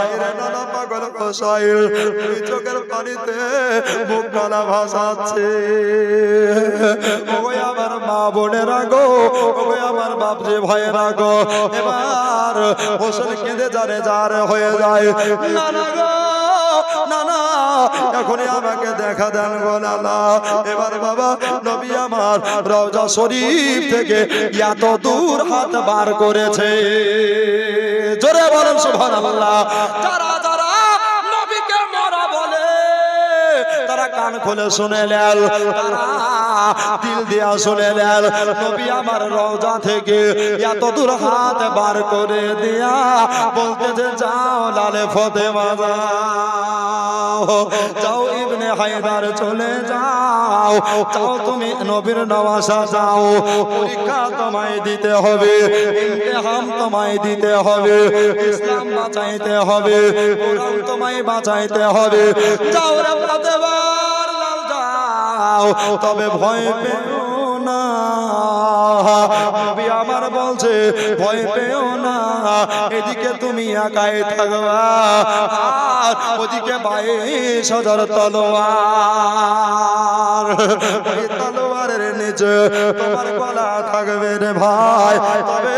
আইরে নানা পাগল গোসাইল দুই চোখের পানিতে মুখ গলা ভাসাচ্ছে ওগো আমার মা বোনেরা গো ওগো আমার বাপজি ভাইয়েরা গো এবার হোসেন কেঁদে জারে জার হয়ে যায় নানা গো নানা এখনই আমাকে দেখা দেন গো নানা এবার বাবা নবী আমার রওজা শরীফ থেকে এত দূর হাত বার করেছে জোরে বলেন সুবহানাল্লাহ যারা যারা নবীকে মরা বলে তারা কান খুলে শুনে নেন তারা দিল দিয়া শুনে নেন নবী আমার রওজা থেকে এত দূর হাত বার করে দিয়া বলতেছে যাও লালে ফাতেমা যাও ইবনে হায়দার চলে যাও যাও তুমি নবীর নওয়াজা যাও পরীক্ষা তোমায় দিতে হবে ইমতিহান তোমায় দিতে হবে ইসলাম বাঁচাইতে হবে কোরআন তোমায় বাঁচাইতে হবে যাও রে ফাতেমা যাও তবে ভয় পেও না নবী আমার বলছে ভয় পেও না এদিকে তুমি একাই থাকবা আর ওদিকে 22,000 তলোয়ার ওই তলোয়ারের নিচে তোমার গলা থাকবে রে ভাই তবে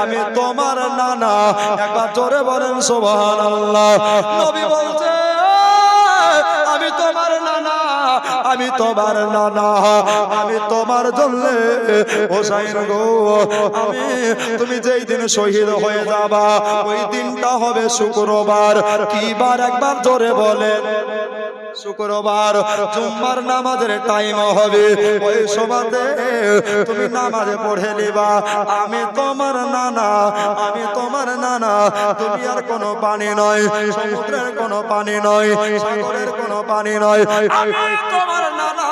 আমি তোমার নানা একবার জোরে বলেন সুবহানাল্লাহ নবী বলছে আমি তোমার নানা আমি তোমার নানা আমি তোমার জন্য হোসেন গো আমি তুমি যেই দিন শহীদ হয়ে যাবা ওই দিনটা হবে শুক্রবার কি বার একবার জোরে বলেন শুক্রবার জুম্মার নামাজের টাইম হবে ওই সময়তে তুমি নামাজে পড়ে নিবা আমি তোমার নানা আমি তোমার নানা তুমি আর কোনো পানি নয় সমুদ্রের কোনো পানি নয় সাগরের কোনো পানি নয় আমি তোমার নানা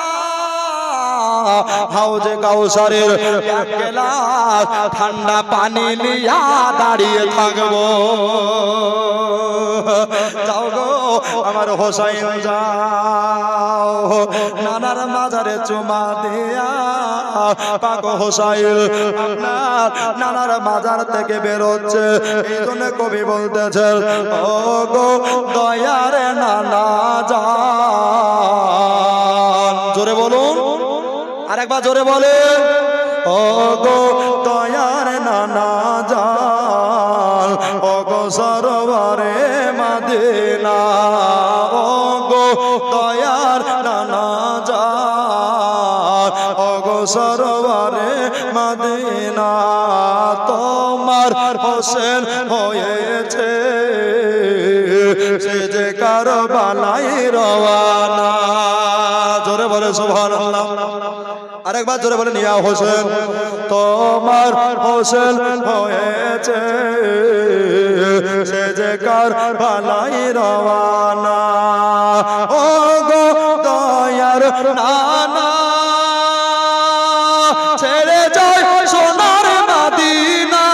হাউজে কাউসারের এক গ্লাস ঠান্ডা পানি নিয়া দাঁড়িয়ে থাকবো যাও গো আমার হোসেন যাও নানার মাজারে চুমা দিয়া পাক হোসেন আপনার নানার মাজার থেকে বেরোচ্ছে এই জন্য কবি বলতেছেন ও গো দয়ারে নানা যান জোরে বলুন আরেকবার জোরে বলেন ও গো দয়ার নানা যান ও গো সরোবরে মদিনা ও গো দয়ার নানা যান ও গো সরোবরে মদিনা তোমার হোসেন হয়েছে সে যে কারবালায় রওয়ানা জোরে বলে সুবহানাল্লাহ আরেকবার জোরে বলেন ইয়া হোসেন তোমার হোসেন হয়েছে সে যে কারবালায় রওয়ানা ও গো দয়ার নানা ছেড়ে যায় সোনার মদিনা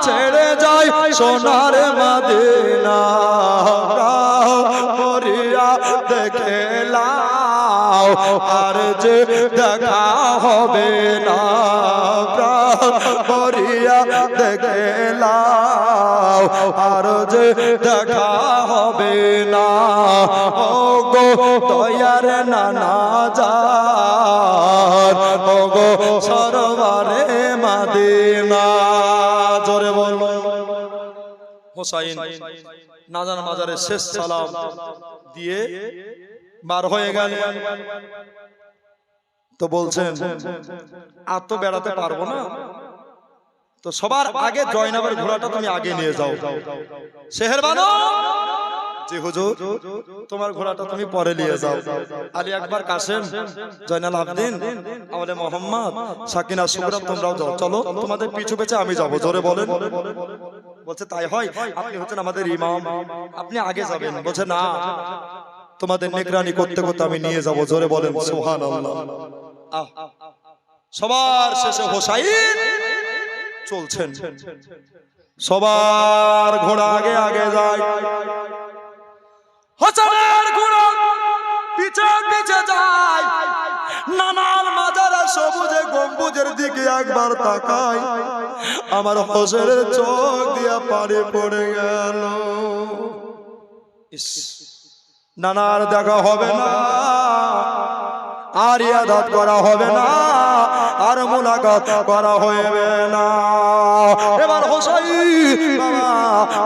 ছেড়ে যায় সোনার মদিনা মরিয়া দেখে লাও আর দেখা হবে না প্রাণ ভরিয়া দেখলাম আর যে দেখা হবে না ও গো দয়ার নানা যার ও গো সরওয়ারে মদিনা জোরে বলো হোসাইন নাজান মাজারে শেষ সালাম দিয়ে বার হয়ে গেল তো বলছেন আর তো বেড়াতে পারবো না তো সবার আগে জয়নাবের ঘোড়াটা তুমি আগে নিয়ে যাও সেহেরবানো জি হুজুর তোমার ঘোড়াটা তুমি পরে নিয়ে যাও আলী আকবর কাসেম জয়নাল আবদিন আওলে মোহাম্মদ সাকিনা সুগরা তোমরাও যাও চলো তোমাদের পিছু পিছে আমি যাব জোরে বলেন বলছে তাই হয় আপনি হচ্ছেন আমাদের ইমাম আপনি আগে যাবেন বলছে না তোমাদের নিগরানি করতে করতে আমি নিয়ে যাব জোরে বলেন সুবহানাল্লাহ সবার শেষে হোসাইন চলছেন সবার ঘোড়া আগে আগে যায় হোসেনের ঘোড়া পিছে পিছে যায় নানার মাজারে সবুজে গম্বুজের দিকে একবার তাকায় আমার হোসেনের চোখ দিয়া পানি পড়ে গেল নানার দেখা হবে না আর ইয়াদাত করা হবে না আর মুলাকাত করা হবে না এবার হোসাইন বাবা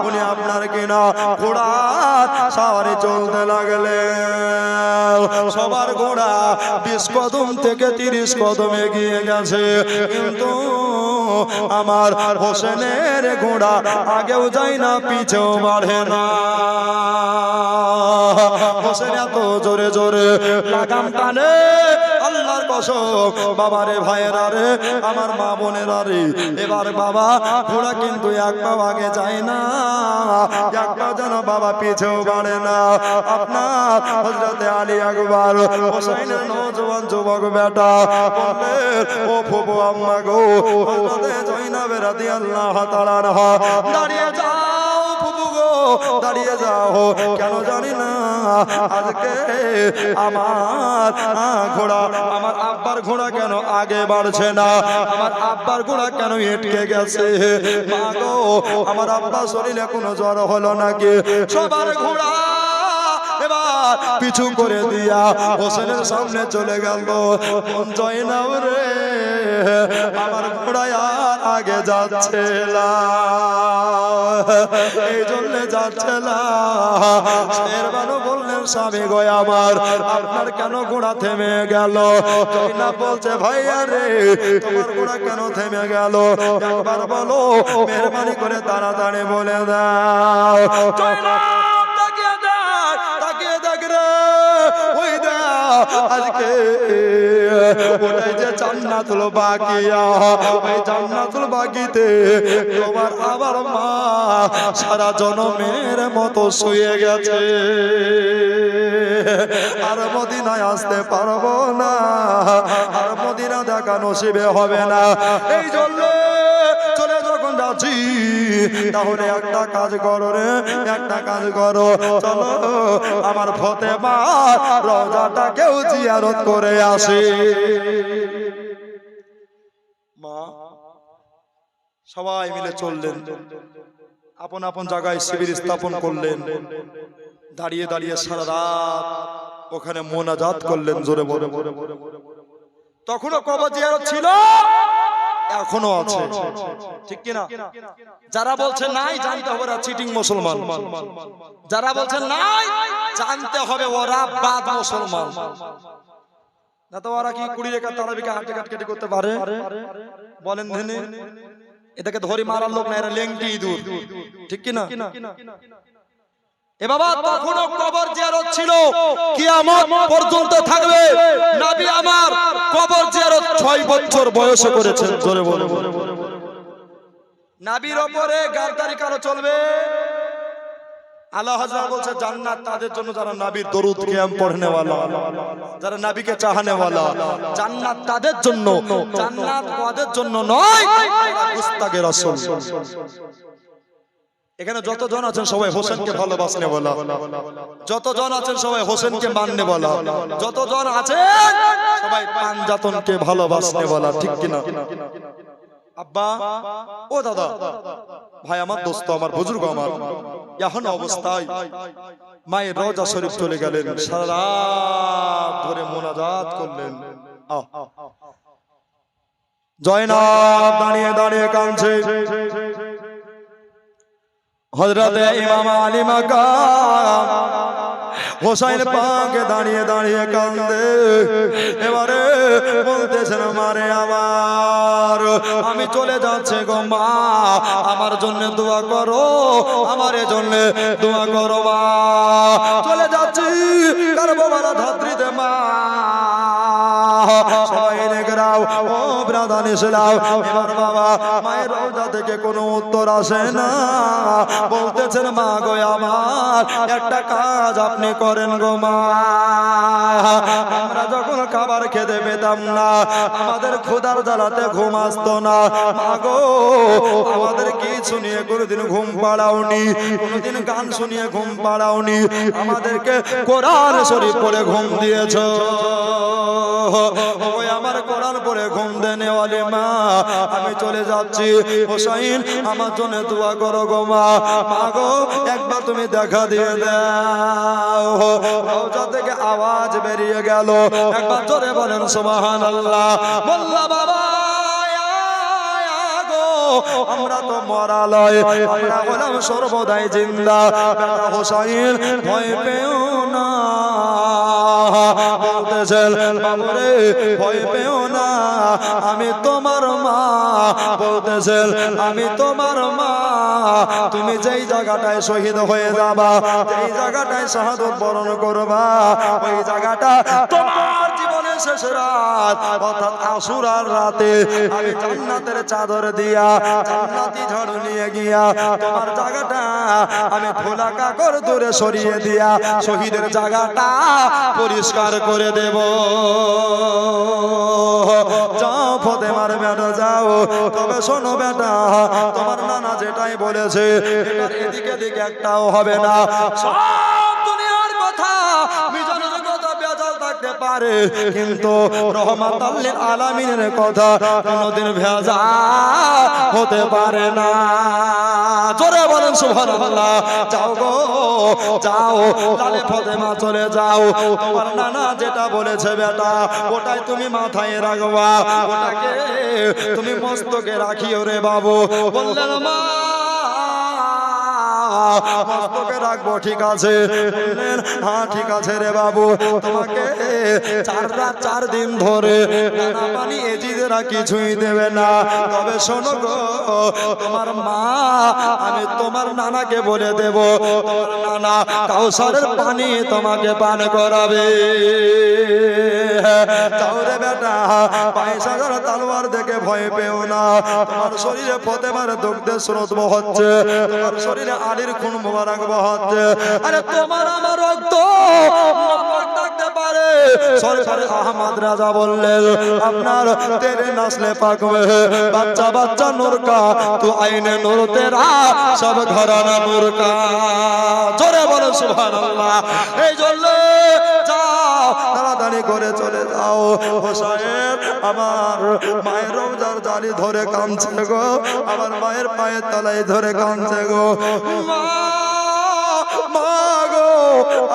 উনি আপনার কিনা ঘোড়ার সাওয়ারে চলতে লাগলেন সবার ঘোড়া 20 কদম থেকে 30 কদম এগিয়ে গেছে কিন্তু আমার হোসেনের ঘোড়া আগেও যায় না পিছেও বাড়ে না হোসেন এত জোরে জোরে লাগাম টানে আল্লাহর কসম বাবারে ভাইয়েরা রে আমার মা বোনেরা রে এবার বাবা ঘোড়া কিন্তু এক পা আগে যায় না এক পা যেন বাবা পিছেও বাড়ে না আপনার হযরতে আলী আকবর হোসেনের নওজোয়ান যুবক বেটা বললেন ও ফুফু আম্মা গো হযরতে জয়নাব রাদিয়াল্লাহু তাআলা আনহা দাঁড়িয়ে যাও ফুফু গো দাঁড়িয়ে যাও কেন জানি না আজকে আমার ঘোড়া আমার আব্বার ঘোড়া কেন আগে বাড়ছে না আমার আব্বার ঘোড়া কেন এটকে গেছে মা গো আমার আব্বা শরীরে কোনো জ্বর হলো নাকি সবার ঘোড়া এবার পিছু করে দিয়া হোসেনের সামনে চলে গেল জয়নাব রে আমার ঘোড়া আর আগে যাচ্ছে না এই জন্য যাচ্ছে না শেরবানু বললেন স্বামী গো আমার আপনার কেন ঘোড়া থেমে গেল জয়নাব বলছে ভাইয়া রে তোমার ঘোড়া কেন থেমে গেল একবার বলো মেহরবানি করে তাড়াতাড়ি বলে দাও জয়নাব আজকে ওটাই যে জান্নাতুল বাকিয়া ওই জান্নাতুল বাকিতে তোমার আবার মা সারা জনমের মতো শুয়ে গেছে আর মদিনায় আসতে পারবো না আর মদিনা দেখা নসিবে হবে না এই জন্য চলে যখন যাচ্ছি তাহলে একটা কাজ করো রে একটা কাজ করো চলো আমার ফতেমা রওজাটাকেও জিয়ারত করে আসি মা সবাই মিলে চললেন আপন আপন জায়গায় শিবির স্থাপন করলেন দাঁড়িয়ে দাঁড়িয়ে সারা রাত ওখানে মোনাজাত করলেন জোরে বলে তখনও কবর জিয়ারত ছিল এখনো আছে ঠিক কি না যারা বলছে নাই জানতে হবে ওরা চিটিং মুসলমান যারা বলছে নাই জানতে হবে ওরা বাদ মুসলমান না তো ওরা কি 20 রেখা তারাবিকে হাতে কাটকাটি করতে পারে বলেন ধেনে এটাকে ধরে মারার লোক না এরা লেংটি ইঁদুর ঠিক কি না এ বাবা তখনও কবর জিয়ারত ছিল কিয়ামত পর্যন্ত থাকবে নবী আমার কবর জিয়ারত 6 বছর বয়সে করেছেন জোরে বলে নবীর উপরে গাদ্দারি কারো চলবে আল্লাহ হযরত বলছে জান্নাত তাদের জন্য যারা নবীর দরুদ কিয়াম পড়নে ওয়ালা যারা নবীকে চাহনে ওয়ালা জান্নাত তাদের জন্য জান্নাত ওদের জন্য নয় গুস্তাগে রাসূল এখানে যতজন আছেন সবাই হোসেনকে ভালোবাসনে বলা, যতজন আছেন সবাই হোসেনকে মাননে বলা, যতজন আছেন সবাই পাঞ্জাতনকে ভালোবাসনে বলা, ঠিক কিনা? আব্বা ও দাদা ভাই আমার দোস্ত আমার বুজুর্গ আমার এখন অবস্থায় মায়ের রওজা শরীফ চলে গেলেন, সারা রাত ধরে মোনাজাত করলেন। জয়নাব দাঁড়িয়ে দাঁড়িয়ে কাঁদছে, হযরত ইমাম আলী মাকাম হোসেন পাকে দাঁড়িয়ে দাঁড়িয়ে কান্দে। এবারে বলতেছেন মারে আমার আমি চলে যাচ্ছে গো মা, আমার জন্য দোয়া করো, আমার জন্য দোয়া করো মা, চলে যাচ্ছি কারবালা ধাত্রীতে মা। সবাই নেগরাও ও ব্রাদান ইসলাম, এবার বাবা মায়ের রওজা থেকে কোনো উত্তর আসে না। বলতেছেন মা গো আমার একটা কাজ আপনি করেন গো মা, আমরা যখন খাবার খেতে পেতাম না আমাদের ক্ষুধার জ্বালাতে ঘুম আসতো না, মা গো আমাদের কি শুনিয়ে কোনোদিন ঘুম পাড়াওনি, কোনোদিন গান শুনিয়ে ঘুম পাড়াওনি, আমাদেরকে কোরআন শরীফ পড়ে ঘুম দিয়েছো। ওই আমার কোরআন পড়ে ঘুম দেনে ওয়ালি মা, আমি চলে যাচ্ছি, হোসেন আমার জন্য দোয়া করো গো মা, মা গো একবার তুমি দেখা দিয়ে দাও। রওজা থেকে আওয়াজ বেরিয়ে গেল, একবার জোরে বলেন সুবহানাল্লাহ। বললা বাবা আমরা তো মরা লয়, আমরা হলাম সর্বদাই জিন্দা, বেটা হোসেন ভয় পেও না। বলতেছেন বাবুরে ভয় পেও না, আমি তোমার মা, বলতেছেন আমি তোমার মা, তুমি যেই জায়গাটায় শহীদ হয়ে যাবা, যেই জায়গাটায় শাহাদত বরণ করবা, ওই জায়গাটা তোমার জীবনের শেষ রাত, অর্থাৎ আশুরার রাতে আমি জান্নাতের চাদর দিয়া জান্নাতি ঝাড়ু নিয়ে গিয়া তোমার জায়গাটা আমি ধুলা কাকড় দূরে সরিয়ে দিয়া শহীদের জায়গাটা পরিষ্কার করে দেব। যাও ফাতেমার বেটা যাও, তবে শোনো বেটা তোমার নানা যেটাই বলেছে এটার এদিকে দিকে একটাও হবে না, সব দুনিয়ার কথা মিজানের কথা বেজাল থাকতে পারে, কিন্তু রহমাতাল লিল আলামিনের কথা কোনোদিন ভেজাল হতে পারে না। জোরে বলেন সুবহানাল্লাহ। যাও গো যাও, লালে ফাতেমা চলে যাও, তোমার নানা যেটা বলেছে বেটা ওটাই তুমি মাথায় রাখবা, ওটাকে তুমি মস্তকে রাখিও রে বাবু। বললেন মা মস্তকে রাখবো, ঠিক আছে? বললেন হ্যাঁ ঠিক আছে রে বাবু, তোমাকে 4 রাত 4 দিন ধরে নানা পানি এজিদেরা কিছুই দেবে না, তবে শোনো গো তোমার মা আমি তোমার নানাকে বলে দেব তোমার নানা কাউসারের পানি তোমাকে পান করাবে। যাও রে বেটা, 22,000 তলোয়ার দেখে ভয় পেও না, তোমার শরীরে ফাতেমার দুগ্ধের স্রোত বহচ্ছে, তোমার শরীরে আলীর খুন মোবারক বহচ্ছে, আরে তোমার আমার রক্ত থাকতে পারে। সরকার আহমদ রাজা বললেন আপনার তেরে নাসলে পাক মে বাচ্চা বাচ্চা নূর কা তু আইনে নূর তেরা সব ঘরানা নূর কা। জোরে বলো সুবহানাল্লাহ। এই জন্য যাও তাড়াতাড়ি করে চলে যাও, হোসেন আমার মায়ের রওজার জালি ধরে কাঁদছে গো, আমার মায়ের পায়ের তলায় ধরে কাঁদছে গো, মা গো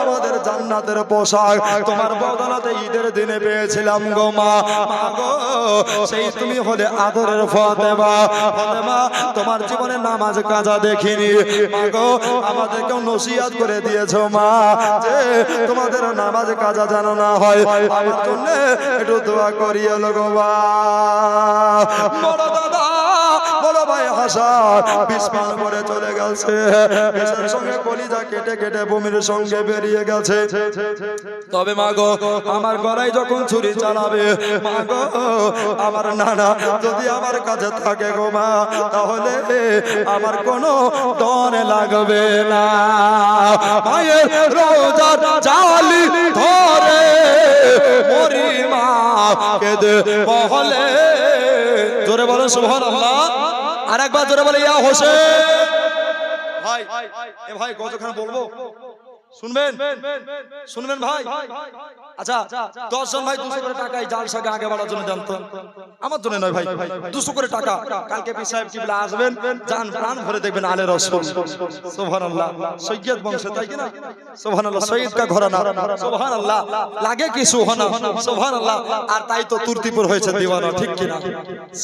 আমাদের জান্নাতের পোশাক তোমার বদলাতে ঈদের দিনে পেয়েছিলাম গো মা, মা গো সেই তুমি হলে আদরের ফাতেমা, ফাতেমা তোমার জীবনে নামাজ কাজা দেখিনি, মা গো আমাদেরকেও নসিহত করে দিয়েছো মা যে তোমাদের নামাজ কাজা যেন না হয়, আমার জন্য একটু দোয়া করিও গো মা। বড় দাদা বড় ভাই হাসান বিস্মান করে চলে গেছে, বিষের সঙ্গে কলিজা কেটে কেটে বমির সঙ্গে বেরিয়ে গেছে। তবে মা গো আমার গলায় যখন ছুরি চালাবে, মা গো আমার নানা যদি আমার কাছে থাকে গো মা, তাহলে আমার কোনো ডর লাগবে না। মায়ের রওজার জালি ধরে মরি মা কেঁদে বলে। জোরে বলো সুবহানাল্লাহ। আরেকবার জোরে বলে ইয়া হোসেন। ভাই এ ভাই গজখানা বলবো শুনবেন শুনবেন ভাই আচ্ছা 10 জন ভাই 200 করে টাকায় জালসাকে আগে বাড়ার জন্য জানতো আমার জন্য নয় ভাই 200 করে টাকা কালকে পীর সাহেব কিবলা আসবেন জান প্রাণ ভরে দেখবেন আলে রাসূল সুবহানাল্লাহ সৈয়দ বংশ তাই কি না সুবহানাল্লাহ সৈয়দ কা ঘরানা সুবহানাল্লাহ লাগে কি সুবহানা সুবহানাল্লাহ আর তাই তো তুর্তিপুর হয়েছে দিওয়ানা ঠিক কি না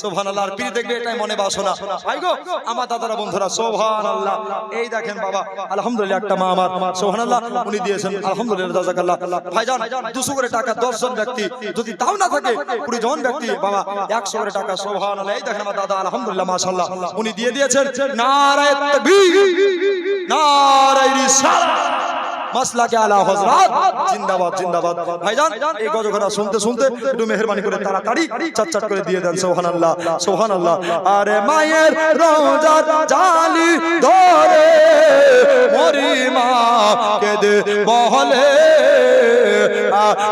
সুবহানাল্লাহ আর পীর দেখবে এটাই মনে বাসনা ভাই গো আমার দাদারা বন্ধুরা সুবহানাল্লাহ এই দেখেন বাবা আলহামদুলিল্লাহ একটা মা আমার সুবহানাল্লাহ উনি দিয়েছেন আলহামদুলিল্লাহ জাযাকাল্লাহ ভাইজান 200 করে টাকা 10 জন ব্যক্তি যদি তাও না থাকে 20 জন ব্যক্তি বাবা 100 করে টাকা সুবহানাল্লাহ এই দেখেন আমার দাদা আলহামদুলিল্লাহ মাশাআল্লাহ উনি দিয়ে দিয়েছেন নারায়ে তাকবীর নারায়ে রিসালাত মাসলাকে আলা হযরত জিন্দাবাদ জিন্দাবাদ ভাইজান এই গজখানা শুনতে শুনতে একটু মেহেরবানি করে তাড়াতাড়ি চটচট করে দিয়ে দেন সুবহানাল্লাহ সুবহানাল্লাহ আরে মায়ের রওজা জালি ধরে মরি মা কেঁদে বলে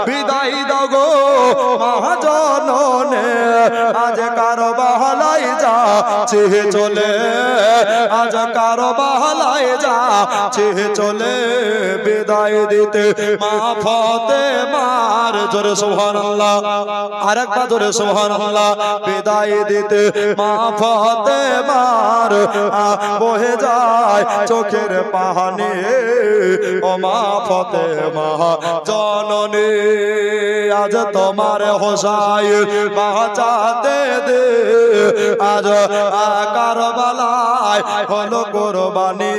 বিদায় দাও গো মহাজননে আজ কারো বাহলাই যা চেয়ে চলে আজ কারো বাহলাই যা চেয়ে চলে বিদায় দিতে মা ফাতেমার জোরে সুবহানাল্লাহ আরেকবার জোরে সুবহানাল্লাহ বিদায় দিতে মা ফাতেমার বহে যায় চোখের পানি ও মা ফাতেমা জননী আজ তোমার হোসাইন বাঁচাতে দে আজ কারবালায় হলো কুরবানি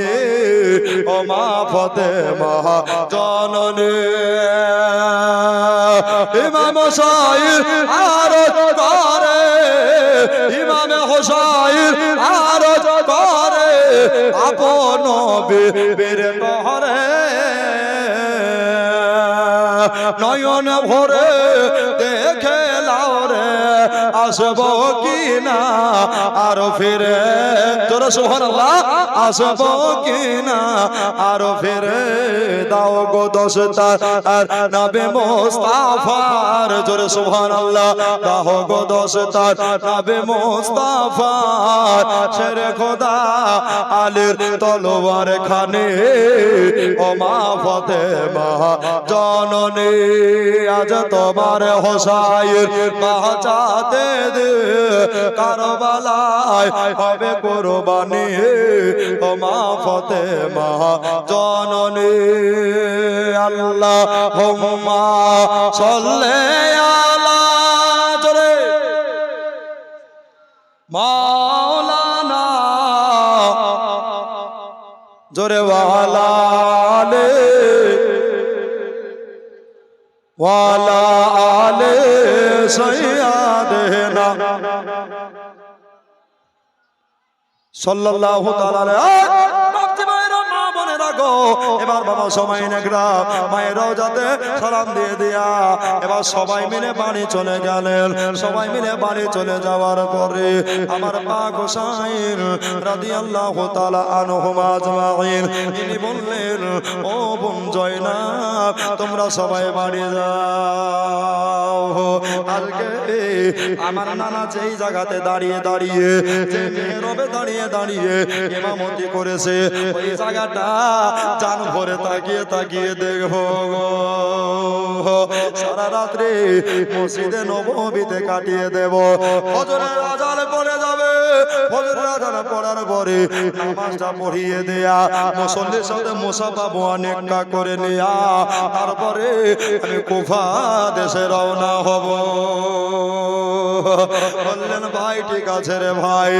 ও মা ফাতেমা জননী ইমাম হোসাইন আরজ করে ইমাম হোসাইন আরজ করে আপন বীর করে নয়ন ভরে দেখে লাও রে আসব কি না আর ফিরে জোরে সুবহানাল্লাহ আসব কি না আর ফিরে দাও গো দশতার আর নবী মুস্তাফার জোরে সুবহানাল্লাহ দাও গো দশতার নবী মুস্তাফার শেরে খোদা আলীর তলোয়ার খানে ও মা ফাতেমা জননী আজ তোমার হোসাইন বাঁচাতে দে কারবালায় হবে কুরবানি ও মা ফাতেমা জননী আল্লাহুম্মা সাল্লি আলা জোরে মাওলানা জোরে ওয়ালা আলে ওয়ালা আলে সাইয়্যিদানা সাল্লাল্লাহু তাআলা আলাইহি এবার বাবা সবাই নেকড়া মায়ের রওজাতে সালাম দিয়ে দিয়া এবার সবাই মিলে বাড়ি চলে গেলেন সবাই মিলে বাড়ি চলে যাওয়ার পরে আমার পাক হোসাইন রাদিয়াল্লাহু তাআলা আনহুম আজমাইন তিনি বললেন ও বোন জয়নাব তোমরা সবাই বাড়ি যাও আজকে আমার নানা যেই জায়গাতে দাঁড়িয়ে দাঁড়িয়ে যে মেহরবে দাঁড়িয়ে দাঁড়িয়ে ইমামতি করেছে ওই জায়গাটা জান ভরে তাকিয়ে তাকিয়ে দেখবো সারা রাত্রি মসজিদে নববীতে কাটিয়ে দেব ফজরের আজান পড়ে যাবে ফজরের আজান পড়ার পরে নামাজটা পড়িয়ে দেয়া মুসল্লির সাথে মুসাফা মুআনেকা করে নেয়া তারপরে আমি কুফা দেশে রওনা হব বললেন ভাই ঠিক আছে রে ভাই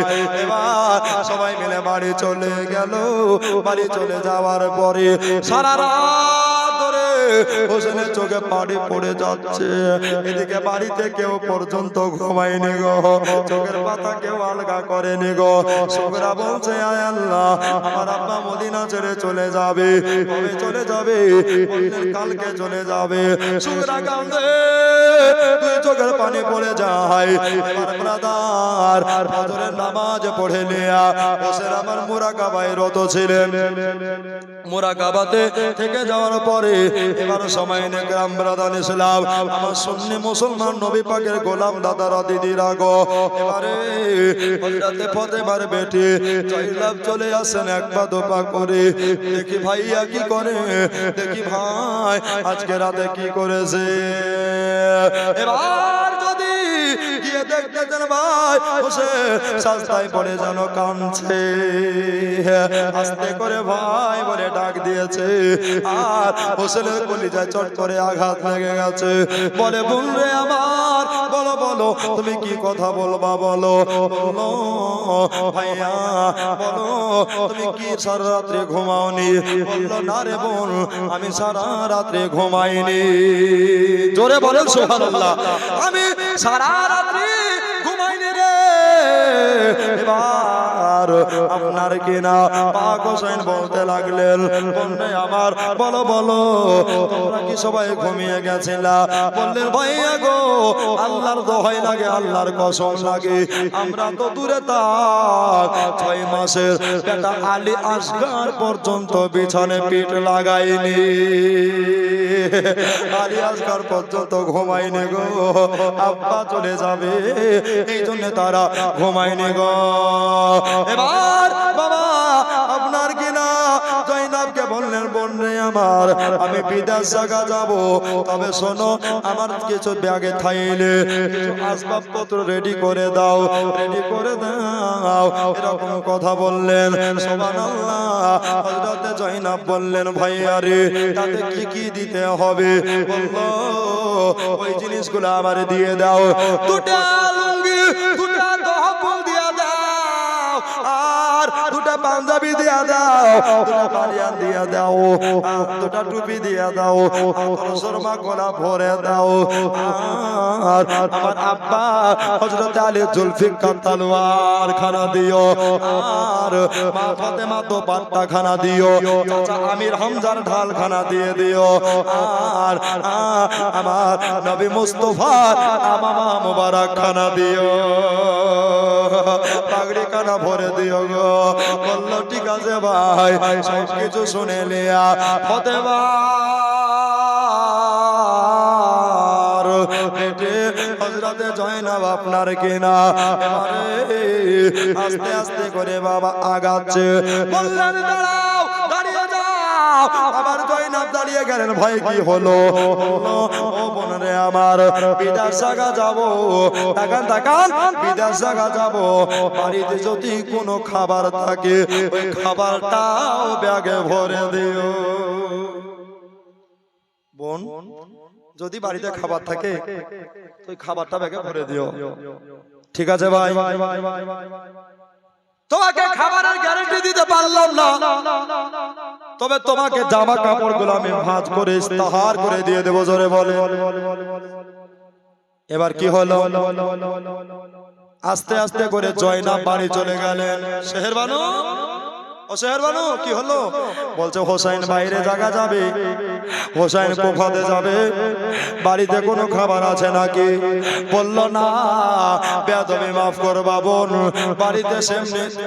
এবার সবাই মিলে বাড়ি চলে গেল বাড়ি চলে যাওয়ার পরে সারা রাত ধরে হোসেনের চোখে পানি পড়ে যাচ্ছে এদিকে বাড়িতে কেউ পর্যন্ত ঘুমায়নি গো চোখের পাতা কেউ আলগা করেনি গো শুকরা বলছে আয় আল্লাহ আমার আব্বা মদিনা ছেড়ে চলে যাবে কবে চলে যাবে কালকে চলে যাবে শুকরা কাঁদে দুই চোখের পানি পড়ে যায় এবার ব্রাদার ফজরের নামাজ পড়ে নেয়া হোসেন আমার মুরাকাবায় রত ছিলেন মুরাকাবাতে থেকে যাওয়ার পরে এবার সময় নে গ্রাম ব্রাদার ইসলাম আমার সুন্নি মুসলমান নবী পাকের গোলাম দাদারা দিদিরা গো এবারে হযরতে ফাতেমার বেটি জয়নাব চলে আসেন এক পা দোপা করে দেখি ভাইয়া কি করে দেখি ভাই আজকে রাতে কি করেছে এবার যদি গিয়ে দেখতে দেন ভাই বসে সাজদায় পড়ে যেন কাঁদছে আস্তে করে ভাই বলে ডাক দিয়েছে আর হোসেনের কলিজায় চট করে আঘাত লেগে গেছে বলে বোন রে আমার বলো বলো তুমি কি কথা বলবা বলো বলো ভাইয়া বলো তুমি কি সারা রাত্রে ঘুমাওনি বললো না রে বোন আমি সারা রাত্রে ঘুমাইনি জোরে বলেন সুবহানাল্লাহ আমি সারা রাত্রি ঘুমাইনি রে এবার আপনার কিনা পাক হোসেন বলতে লাগলেন বললে আমার বলো বলো তোমরা কি সবাই ঘুমিয়ে গেছিলা বললেন ভাইয়া গো আল্লাহর দোহাই লাগে আল্লাহর কসম লাগে আমরা তো দূরে থাক 6 মাসের বেটা আলী আসগার পর্যন্ত বিছানে পিঠ লাগাইনি আলী আসগার পর্যন্ত ঘুমাইনি গো আব্বা চলে যাবে এই জন্য তারা ঘুমাইনি গো এবার বাবা আপনার কিনা জয়নাবকে বললেন বোন রে আমার আমি বিদেশ জায়গা যাব তবে শোনো আমার কিছু ব্যাগে থাইলে কিছু আসবাবপত্র রেডি করে দাও এরকম কথা বললেন সুবহানাল্লাহ হযরতে জয়নাব বললেন ভাইয়া রে তাতে কি কি দিতে হবে বললো ওই জিনিসগুলো আমারে দিয়ে দাও দুটা লুঙ্গি দুটা তহফুল দিয়ে দাও আর দুটা পাঞ্জাবি দিয়ে দাও দুটা বালিয়ান দিয়ে দাও দুটা টুপি দিয়ে দাও সুরমা গলা ভরে দাও আর আমার আব্বা হযরত আলী জুলফিকার তলোয়ার খানা দিও আর মা ফাতেমা তো পাট্টা খানা দিও চাচা আমির হামজার ঢাল খানা দিয়ে দিও আর আমার নবী মুস্তাফা আমামা মুবারক খানা দিও পাগড়ি খানা ভরে দিও গো বললো ঠিক আছে ভাই সব কিছু শুনে লিয়া ফাতেমা হযরতে জয়নাব আপনার কিনা এবারে আস্তে আস্তে করে বাবা আগাচ্ছে বললেন দাঁড়াও দাঁড়িয়ে যাও আবার জয়নাব দাঁড়িয়ে গেলেন ভাই কি হলো ও বোন রে আমার বিদেশ জায়গা যাব তাকান বিদেশ জায়গা যাব বাড়িতে যদি কোনো খাবার থাকে ওই খাবারটাও ব্যাগে ভরে দিও বোন যদি বাড়িতে খাবার থাকে তো ওই খাবারটা ব্যাগে ভরে দিও ঠিক আছে ভাই তোমাকে খাবারের গ্যারান্টি দিতে পারলাম না তবে তোমাকে জামা কাপড়গুলো আমি ভাঁজ করে ইস্তাহার করে দিয়ে দেব জোরে বলে এবার কি হলো আস্তে আস্তে করে জয়নাব বাড়ি চলে গেলেন শেহরবানু ও শেহরবানু কি হলো বলছে হোসেন বাইরে জায়গা যাবে হোসেন কোফাতে যাবে বাড়িতে কোনো খাবার আছে নাকি বলল না বেয়াদবি মাফ করবা বোন বাড়িতে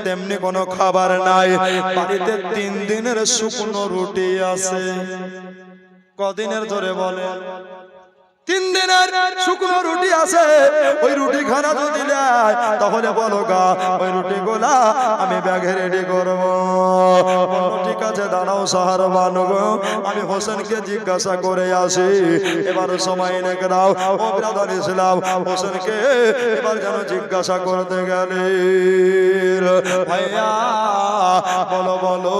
তেমনি কোনো খাবার নাই বাড়িতে 3 দিনের শুকনো রুটি আছে কদিনের ধরে বলে 3 দিনের শুকনো রুটি আছে ওই রুটি খানা যদি দেয় তাহলে বলো গা ওই রুটি গোলা আমি ব্যাগে রেডি করব ঠিক আছে দাঁড়াও সাহার বানগো আমি হোসেনকে জিজ্ঞাসা করে আসি এবার সময় এনে দাও ও ব্রাদার ইসলাম হোসেনকে এবার যেন জিজ্ঞাসা করতে গেলে ভাইয়া বলো বলো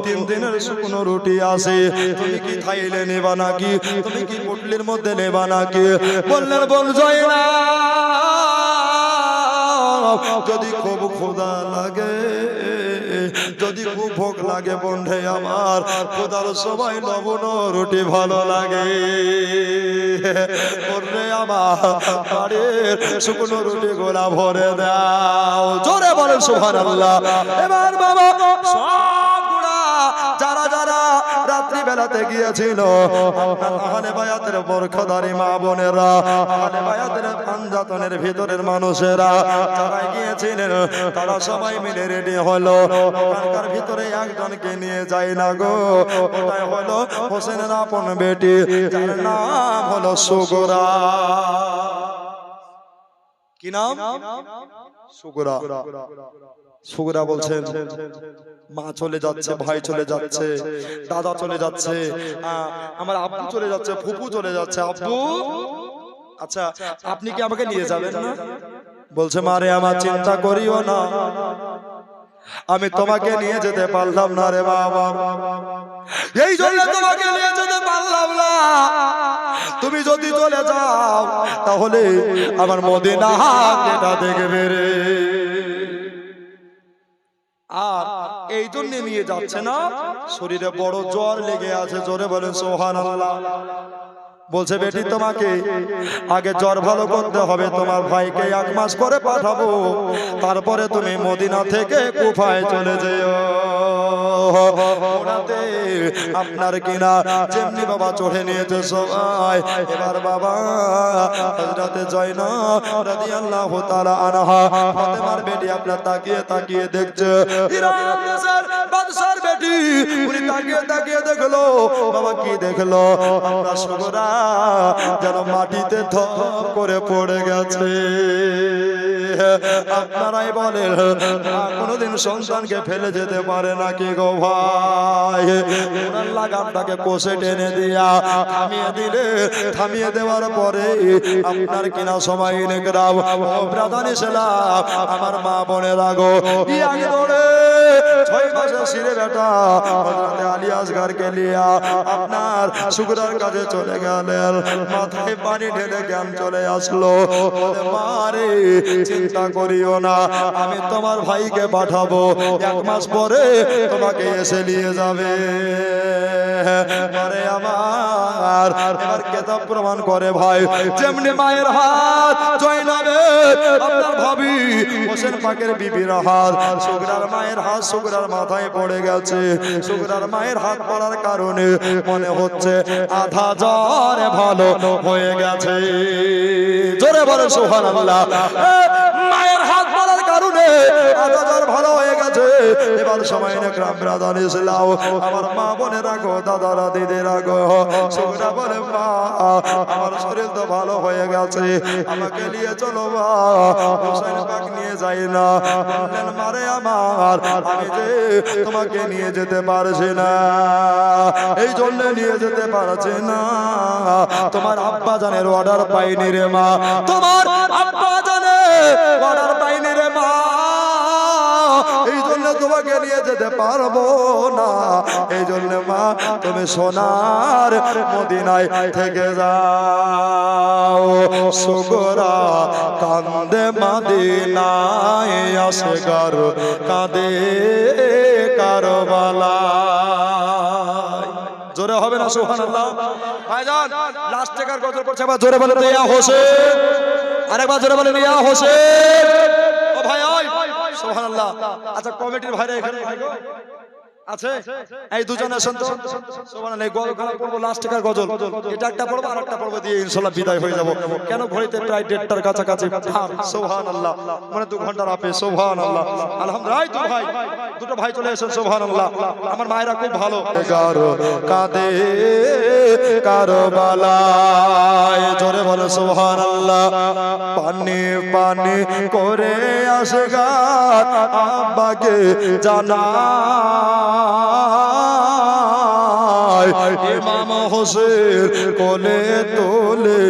3 দিনের শুকনো রুটি আছে তুমি কি খাইলে নেবা নাকি তুমি কি পুটলির মধ্যে নেবা নাকি বললেন বল জয়না যদি খুব ক্ষুধা লাগে যদি খুব ভোগ লাগে বন্ধে আমার খোদার সবাই লবণ রুটি ভালো লাগে বললে আমার বাড়ির শুকনো রুটি গোলা ভরে দাও জোরে বলেন সুবহানাল্লাহ এবার বাবা সব গুড়া যারা যারা রাত্রি বেলাতে গিয়েছিল আহলে বায়াতের বরখদারি মা বোনেরা, আহলে বায়াতের পাঞ্জাতনের ভিতরের মানুষেরা যারা গিয়েছিলেন তারা সবাই মিলে রেডি হলো। ওখানকার ভিতরে একজনকে নিয়ে যায় না গো, ওটাই হলো হোসেনের আপন বেটি, যার নাম হলো সুগরা। কি নাম? সুগরা। সুগরা বলছেন মা চলে যাচ্ছে, ভাই চলে যাচ্ছে, দাদা চলে যাচ্ছে, আমার আব্বু চলে যাচ্ছে, ফুপু চলে যাচ্ছে। আব্বু, আচ্ছা আপনি কি আমাকে নিয়ে যাবেন না? বলছে মারে আমার চিন্তা করিও না, আমি তোমাকে নিয়ে যেতে পারলাম না রে বাবা, এই জন্য তোমাকে নিয়ে যেতে পারলাম না। তুমি যদি চলে যাও তাহলে আমার মদিনা কেটা দেখবে রে। আর এই জন্য নিয়ে যাচ্ছে না, শরীরে বড় জ্বর লেগে আছে। জোরে বলেন সুবহানাল্লাহ। বলছে বেটি তোমাকে আগে জ্বর ভালো করতে হবে, তোমার ভাইকে 1 মাস করে পাঠাবো, তারপরে তুমি মদিনা থেকে কুফায় চলে যেও। ওনাতে আপনার কিনা যেমনি বাবা চড়ে নিয়েছে সবাই। এবার বাবা হযরতে জয়নব রাদিয়াল্লাহু তাআলা আনহা ফাতেমার বেটি আপনার তাকিয়ে তাকিয়ে দেখছে, ইরান দেশের বাদশার বেটি। উনি তাকিয়ে তাকিয়ে দেখলো, বাবা কি দেখলো? আপনার সুগরা যেন মাটিতে ধপ করে পড়ে গেছে। আপনারাই বলেন কোনদিন সন্তানকে ফেলে যেতে পারে নাকি গো ভাই? ওনার লাগামটাকে কষে টেনে দিয়া থামিয়ে দিলে, থামিয়ে দেওয়ার পরে আপনার কিনা সময় নেকরাম ও ব্রাদানি সেলাম আমার মা বোনেরা গো, আগে দৌড়ে 6 মাসের সিরে বেটা হযরতে আলী আসগরকে লিয়া আপনার সুগরার কাছে চলে গেলেন। মাথায় পানি ঢেলে জ্ঞান চলে আসলো। মারে চিন্তা করিও না, আমি তোমার ভাইকে পাঠাবো, 1 মাস পরে তোমাকে এসে নিয়ে যাবে। আরে আমার এবার কিতাব প্রমাণ করে ভাই, যেমনি মায়ের হাত জয়নবের আপনার ভাবি হোসেন পাকের বিবির হাত সুগরার মায়ের হাত সুগরার মাথায় পড়ে গেছে। সুগরার মায়ের হাত পড়ার কারণে মনে হচ্ছে আধা জ্বর ভালো হয়ে গেছে। জোরে বলে সুবহানাল্লাহ। মায়ের হাত পড়ার কারণে আধা জ্বর ভালো হয়ে গেছে। এবার সময় নেকরাম ব্রাদার ইসলাম আমার মা বোনেরা গো, দাদারা দিদিরা গো, সুগরা বলে মা আমার শরীর তো ভালো হয়ে গেছে, আমাকে নিয়ে চলো মা। হোসেন পাক নিয়ে যাই না। বললেন মারে আমার, আমি যে তোমাকে নিয়ে যেতে পারছি না, এই জন্য নিয়ে যেতে পারছি না, তোমার আব্বা জানের অর্ডার পাইনি রে মা, তোমার আব্বা জানের অর্ডার পাইনি রে মা, এই জন্য তোমাকে নিয়ে যেতে পারবো না। এই জন্য মা তুমি সোনার মদিনায় থেকে যাও। সুগরা কান্দে মদিনায় আসগর কাঁদে কারবালায়। জোরে হবে না সুবহানাল্লাহ? ভাইজান লাস্ট টেকার গজল পড়ছে, আবার জোরে বলেন ইয়া হোসেন, আরেকবার জোরে বলেন ইয়া হোসেন। ও ভাই সুবহানাল্লাহ। আচ্ছা কমিটির ভাইরা এখানে আছে, এই দুজন আসেন তো। সুবহানাল্লাহ। গজল পড়বো, লাস্ট টেকার গজল, এটা একটা পড়বো আর একটা পড়বো, দিয়ে ইনশাআল্লাহ বিদায় হয়ে যাব। কেন ঘড়িতে প্রায় 1:30টার কাছাকাছি। সুবহানাল্লাহ, মানে 2 ঘন্টার আপে। সুবহানাল্লাহ, আলহামদুলিল্লাহ। দুটো ভাই চলে এসেছেন। সুবহানাল্লাহ। আমার মায়েরা খুব ভালো। কাঁদে কারবালায়, জোরে বলো সুবহানাল্লাহ। পানি পানি করে আসগর আব্বাকে জানা, ইমাম হোসেন কোলে তোলে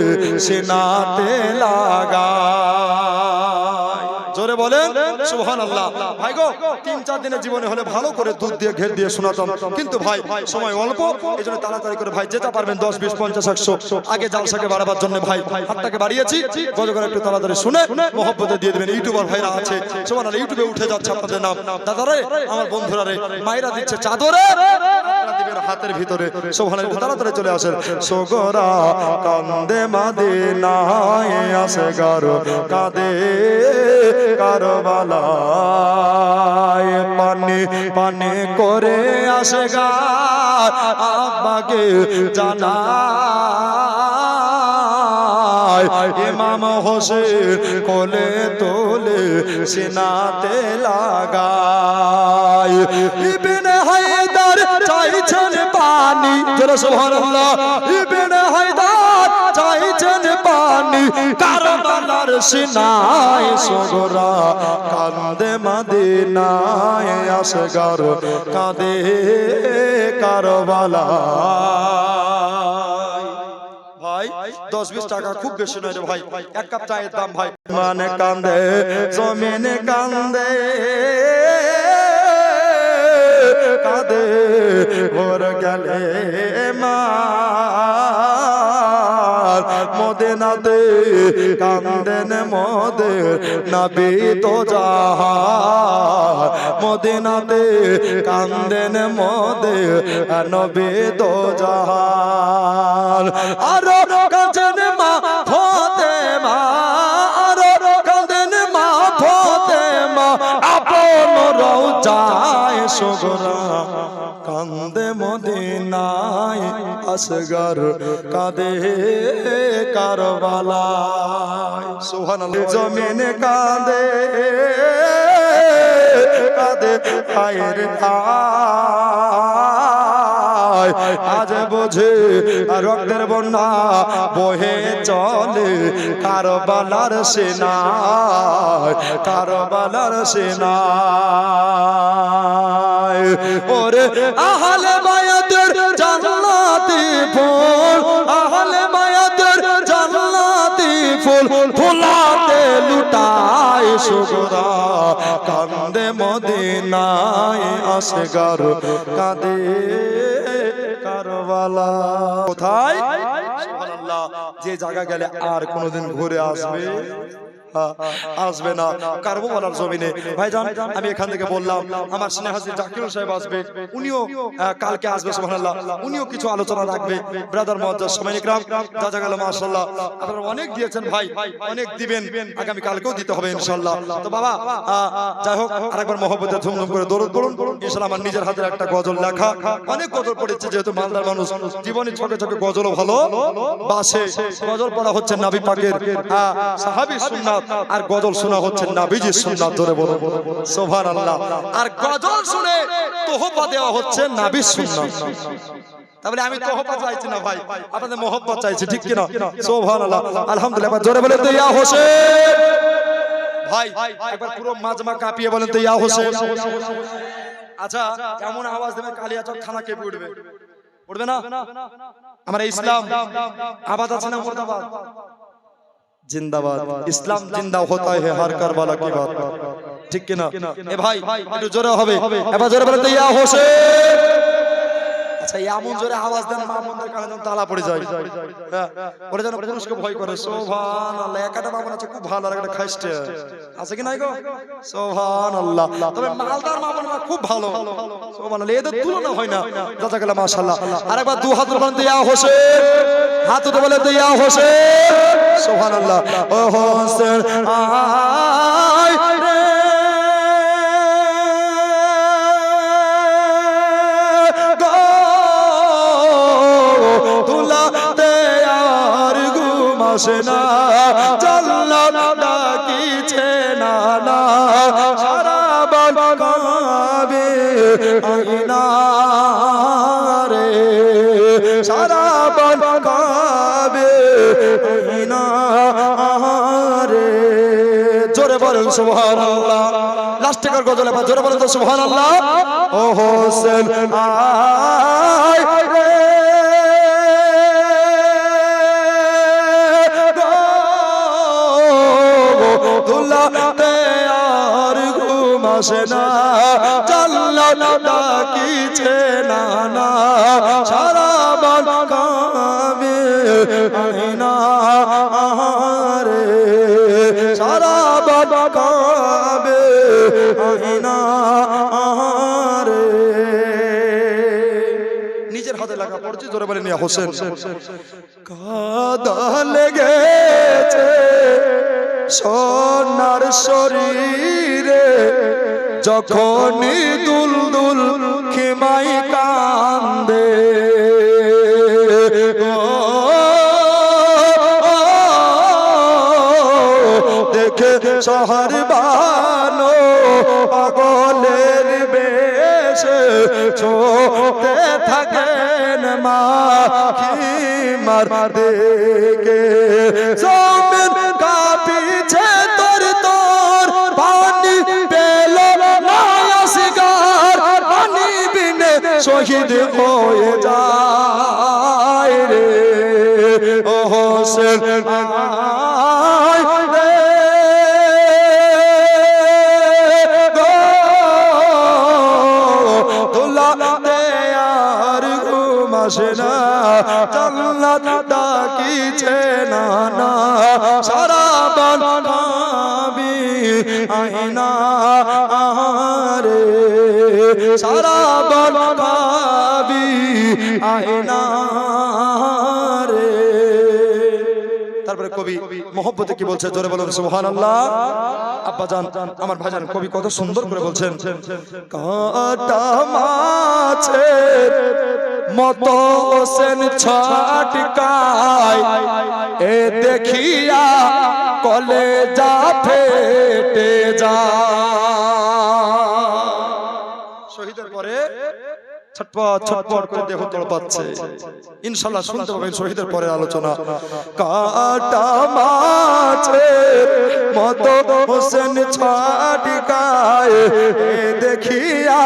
সিনাতে লাগা। জোরে বলেন সুবহানাল্লাহ। ভাই গো 3-4 দিনের জীবনে হলে ভালো করে দুধ দিয়ে ঘের দিয়ে শোনাতাম, কিন্তু ভাই সময় অল্প, এইজন্য তাড়াতাড়ি করে ভাই যেটা পারবেন 10, 20, 50, 100 আগে জালসাকে বাড়াবার জন্য ভাই হাতটাকে বাড়িয়েছি। গজল একটু তাড়াতাড়ি শুনে মহব্বতে দিয়ে দিবেন। ইউটিউবার ভাইরা আছে সুবহানাল্লাহ, ইউটিউবে উঠে যাচ্ছে আপনাদের নাম। দাদারে, আমার বন্ধুরা রে, মায়েরা দিচ্ছে চাদরে, আপনারা দিবেন হাতের ভিতরে। সুবহানাল্লাহ, একটু তাড়াতাড়ি চলে আসেন। সুগরা কান্দে মদিনায় আসগর কাঁদে কারবালায়, পানি পানে করে আসে গা আব্বাকে জানায় ইমাম হোসেন কোলে তোলে সিনাতে লাগায় ইবনে হায়দার চাইছেন পানি জোরে সুবহানাল্লাহ ইবনে হায়দার চাইছেন পানি কারবালার সিনায় সগরা কান্দে মদিনায় আসগর কাঁদে কারবালা ভাই 10-20 টাকা খুব বেশি নয় রে ভাই এক কাপ চায়ের দাম ভাই মানে কান্দে জমিনে কান্দে কাঁদে ওর গেলে মা মদিনাতে কান্দেন মোদের নবী তো জাহান মদিনাতে কান্দেন মোদের নবী তো জাহান আরো কাঁদেন মা ফাতেমা আরো কাঁদেন মা ফাতেমা আপন রওজায় সুগরা কান্দে মদিনায় আসগর কাঁদে কারবালায় সুবহানাল্লাহ জমিনে কাঁদে কাঁদে আয়ের আজ বোঝে রক্তের বন্যা বহে চলে কারবালার সেনায় কারবালার সেনায় ওরে আহলে বায়াতের জান্নাতি ফুল আহলে বায়াতের জান্নাতি ফুল ফুলাতে লুটায় সুগরা কান্দে মদিনায় আসগর কাঁদে কারবালা কোথায় সুবহানাল্লাহ যে জায়গা গেলে আর কোনোদিন ঘুরে আসবে না কারবালার জমিনে ভাইজান আমি এখান থেকে বললাম আমার স্নেহাসী জাকির সাহেব আসবে উনিও কালকে আসবে সুবহানাল্লাহ উনিও কিছু আলোচনা রাখবে ব্রাদার মুআজ্জাজ সামাইন ইকরাম যা যা গেল মাশাআল্লাহ আপনারা অনেক দিয়েছেন ভাই অনেক দিবেন আগামী কালকেও দিতে হবে ইনশাআল্লাহ তো বাবা যাই হোক আরেকবার মহব্বতে ধুমধুম করে দরুদ পড়ুন ইনশাআল্লাহ আমার নিজের হাতের একটা গজল লেখা অনেক গজল পড়েছে যেহেতু মালদার মানুষ জীবনে ছোটে ছোটে গজলও ভালো বাসে গজল পড়া হচ্ছে নবী পাকের সাহাবী সুন্নাত আর গজল শোনা হচ্ছে নবীজির সুন্নাত ধরে বলুন সুবহানাল্লাহ আর গজল শুনে তোহফা দেওয়া হচ্ছে নবীর সুন্নাত তাহলে আমি তোহফা চাইছি না ভাই আপনাদের মহব্বত চাইছি ঠিক কি না সুবহানাল্লাহ আলহামদুলিল্লাহ জোরে বলেন তো ইয়া হোসেন ভাই একবার পুরো মাজমা কাঁপিয়ে বলেন তো ইয়া হোসেন আচ্ছা এমন আওয়াজ দেবে কালিয়াচক থানা কেঁপে উঠবে উঠবে না আমরা ইসলাম আবাদ আছে না মুর্দাবাদ जिंदाबाद इस्लाम जिंदा होता है हर करबला की बात ठीक कि ना ए भाई একটু জোরে হবে এবার জোরে বলেন তো ইয়া হোসেন আচ্ছা এমন জোরে আওয়াজ দেন মামুনদের কানে যেন তালা পড়ে যায় হ্যাঁ ওরা যেন পুরুষকে ভয় করে সুবহানাল্লাহ একটা মামুন আছে খুব ভালো আর একটা খাইস্টে আছে কি নাই গো সুবহানাল্লাহ তবে মালদার মামুনরা খুব ভালো সুবহানাল্লাহ এদের তুলনা হয় না জাযাকাল্লাহ মাশাআল্লাহ আরেকবার দু হাত বলেন তো ইয়া হোসেন হাত উঠে বলেন তো ইয়া হোসেন সুবহানাল্লাহ ও হোসেন আয় রে তুলাতে আর ঘুম আসে না জান্নাত ডাকিছে না না সারা বল কাবে আইনা রে সারা বল কাবে আইনা রে জোরে বলেন সুবহানাল্লাহ লাস্ট থেকে গজল এবার জোরে বলেন তো সুবহানাল্লাহ ও হোসেন আয় রে তুলাতে আর ঘুম আসে না জান্নাত ডাকিছে না না সারা বল কাবে আইনা রে সারা বল কাবে আইনা রে নিজের হাতে লাগা পড়ছে জোরে বলেন ইয়া হোসেন কাদা লেগেছে সোনার শরীরে যখনই দুলদুল খেমাই কান্দে দেখে শহর বানো পাগলের বেশে ছোটে থাকেন মা খিমার দেখে জমিন কাঁপিছে তোর তোর পানি পেল না আসগার পানি বিনে শহীদ হয়ে যায় রে ও হোসেন আয় রে আসে না জান্নাত ডাকিছে না না সারা বান কাবি আইনা রে সারা বান কাবি আইনা রে তারপরে কবি মোহব্বতে কি বলছে জোরে বলুন সুবহানাল্লাহ আব্বাজান আমার ভাইজান কবি কত সুন্দর করে বলছেন কাটা মাছের মতো হোসেন ছটকায় এ দেখিয়া কলেজা ফেটে যায় শহীদের পরে ছটপট ছটপট করে দেহ তড়পাচ্ছে ইনশাআল্লাহ শুনতে পাবেন শহীদের পরের আলোচনা কাটা মাছের মতো হোসেন ছটকায় এ দেখিয়া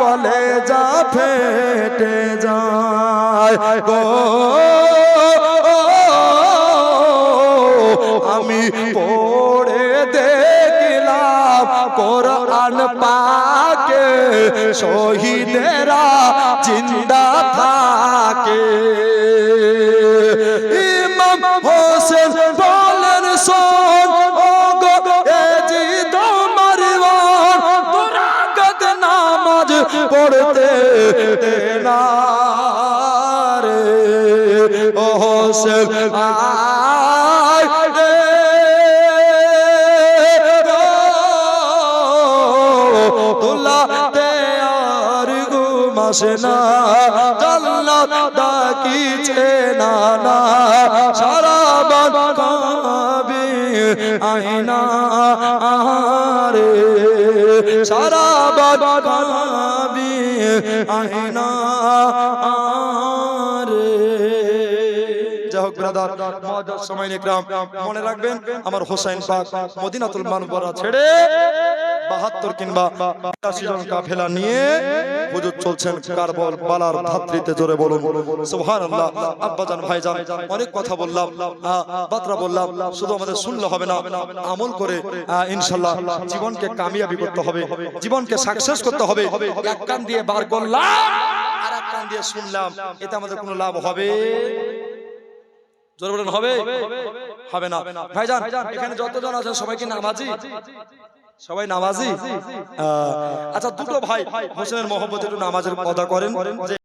কলেজা ফেটে যায় গো আমি পড়ে দেখলাম কোরআন পাকে শহীদেরা জিন্দা থাকে ইমাম হোসেন বলেন শোন ও গো এ জি তোমার ওয়ান দুরাগত নামাজ পড়তে না রে ও হোসেন আয় রে তুলাতে আর ঘুম আসে না জান্নাত ডাকিছে না না সারা বান কাবি আইনা রে সারা বান কাবি আইনা রে যাই হোক ব্রাদার মুআজ্জাজ সামাইন ইকরাম মনে রাখবেন আমার হোসেন পাক মদিনাতুল মুনাওয়ারা ছেড়ে 72 কিংবা 82 জন কাফেলা নিয়ে হুজুর চলছেন কারবালার ধাত্রীতে জোরে বলুন সুবহানাল্লাহ আব্বাজান ভাইজান অনেক কথা বললাম বাতরা বললাম শুধু আমাদের শুনলে হবে না আমল করে ইনশাআল্লাহ জীবনকে কামিয়াবি করতে হবে জীবনকে সাকসেস করতে হবে এক কান দিয়ে বার করলাম আর এক কান দিয়ে শুনলাম এতে আমাদের কোনো লাভ হবে জোরে বলুন হবে হবে না ভাইজান এখানে যতজন আছেন সবাই কি নামাজি সবাই নামাজি আচ্ছা দুটো ভাই হোসেনের মহব্বতে একটু নামাজের কথা করেন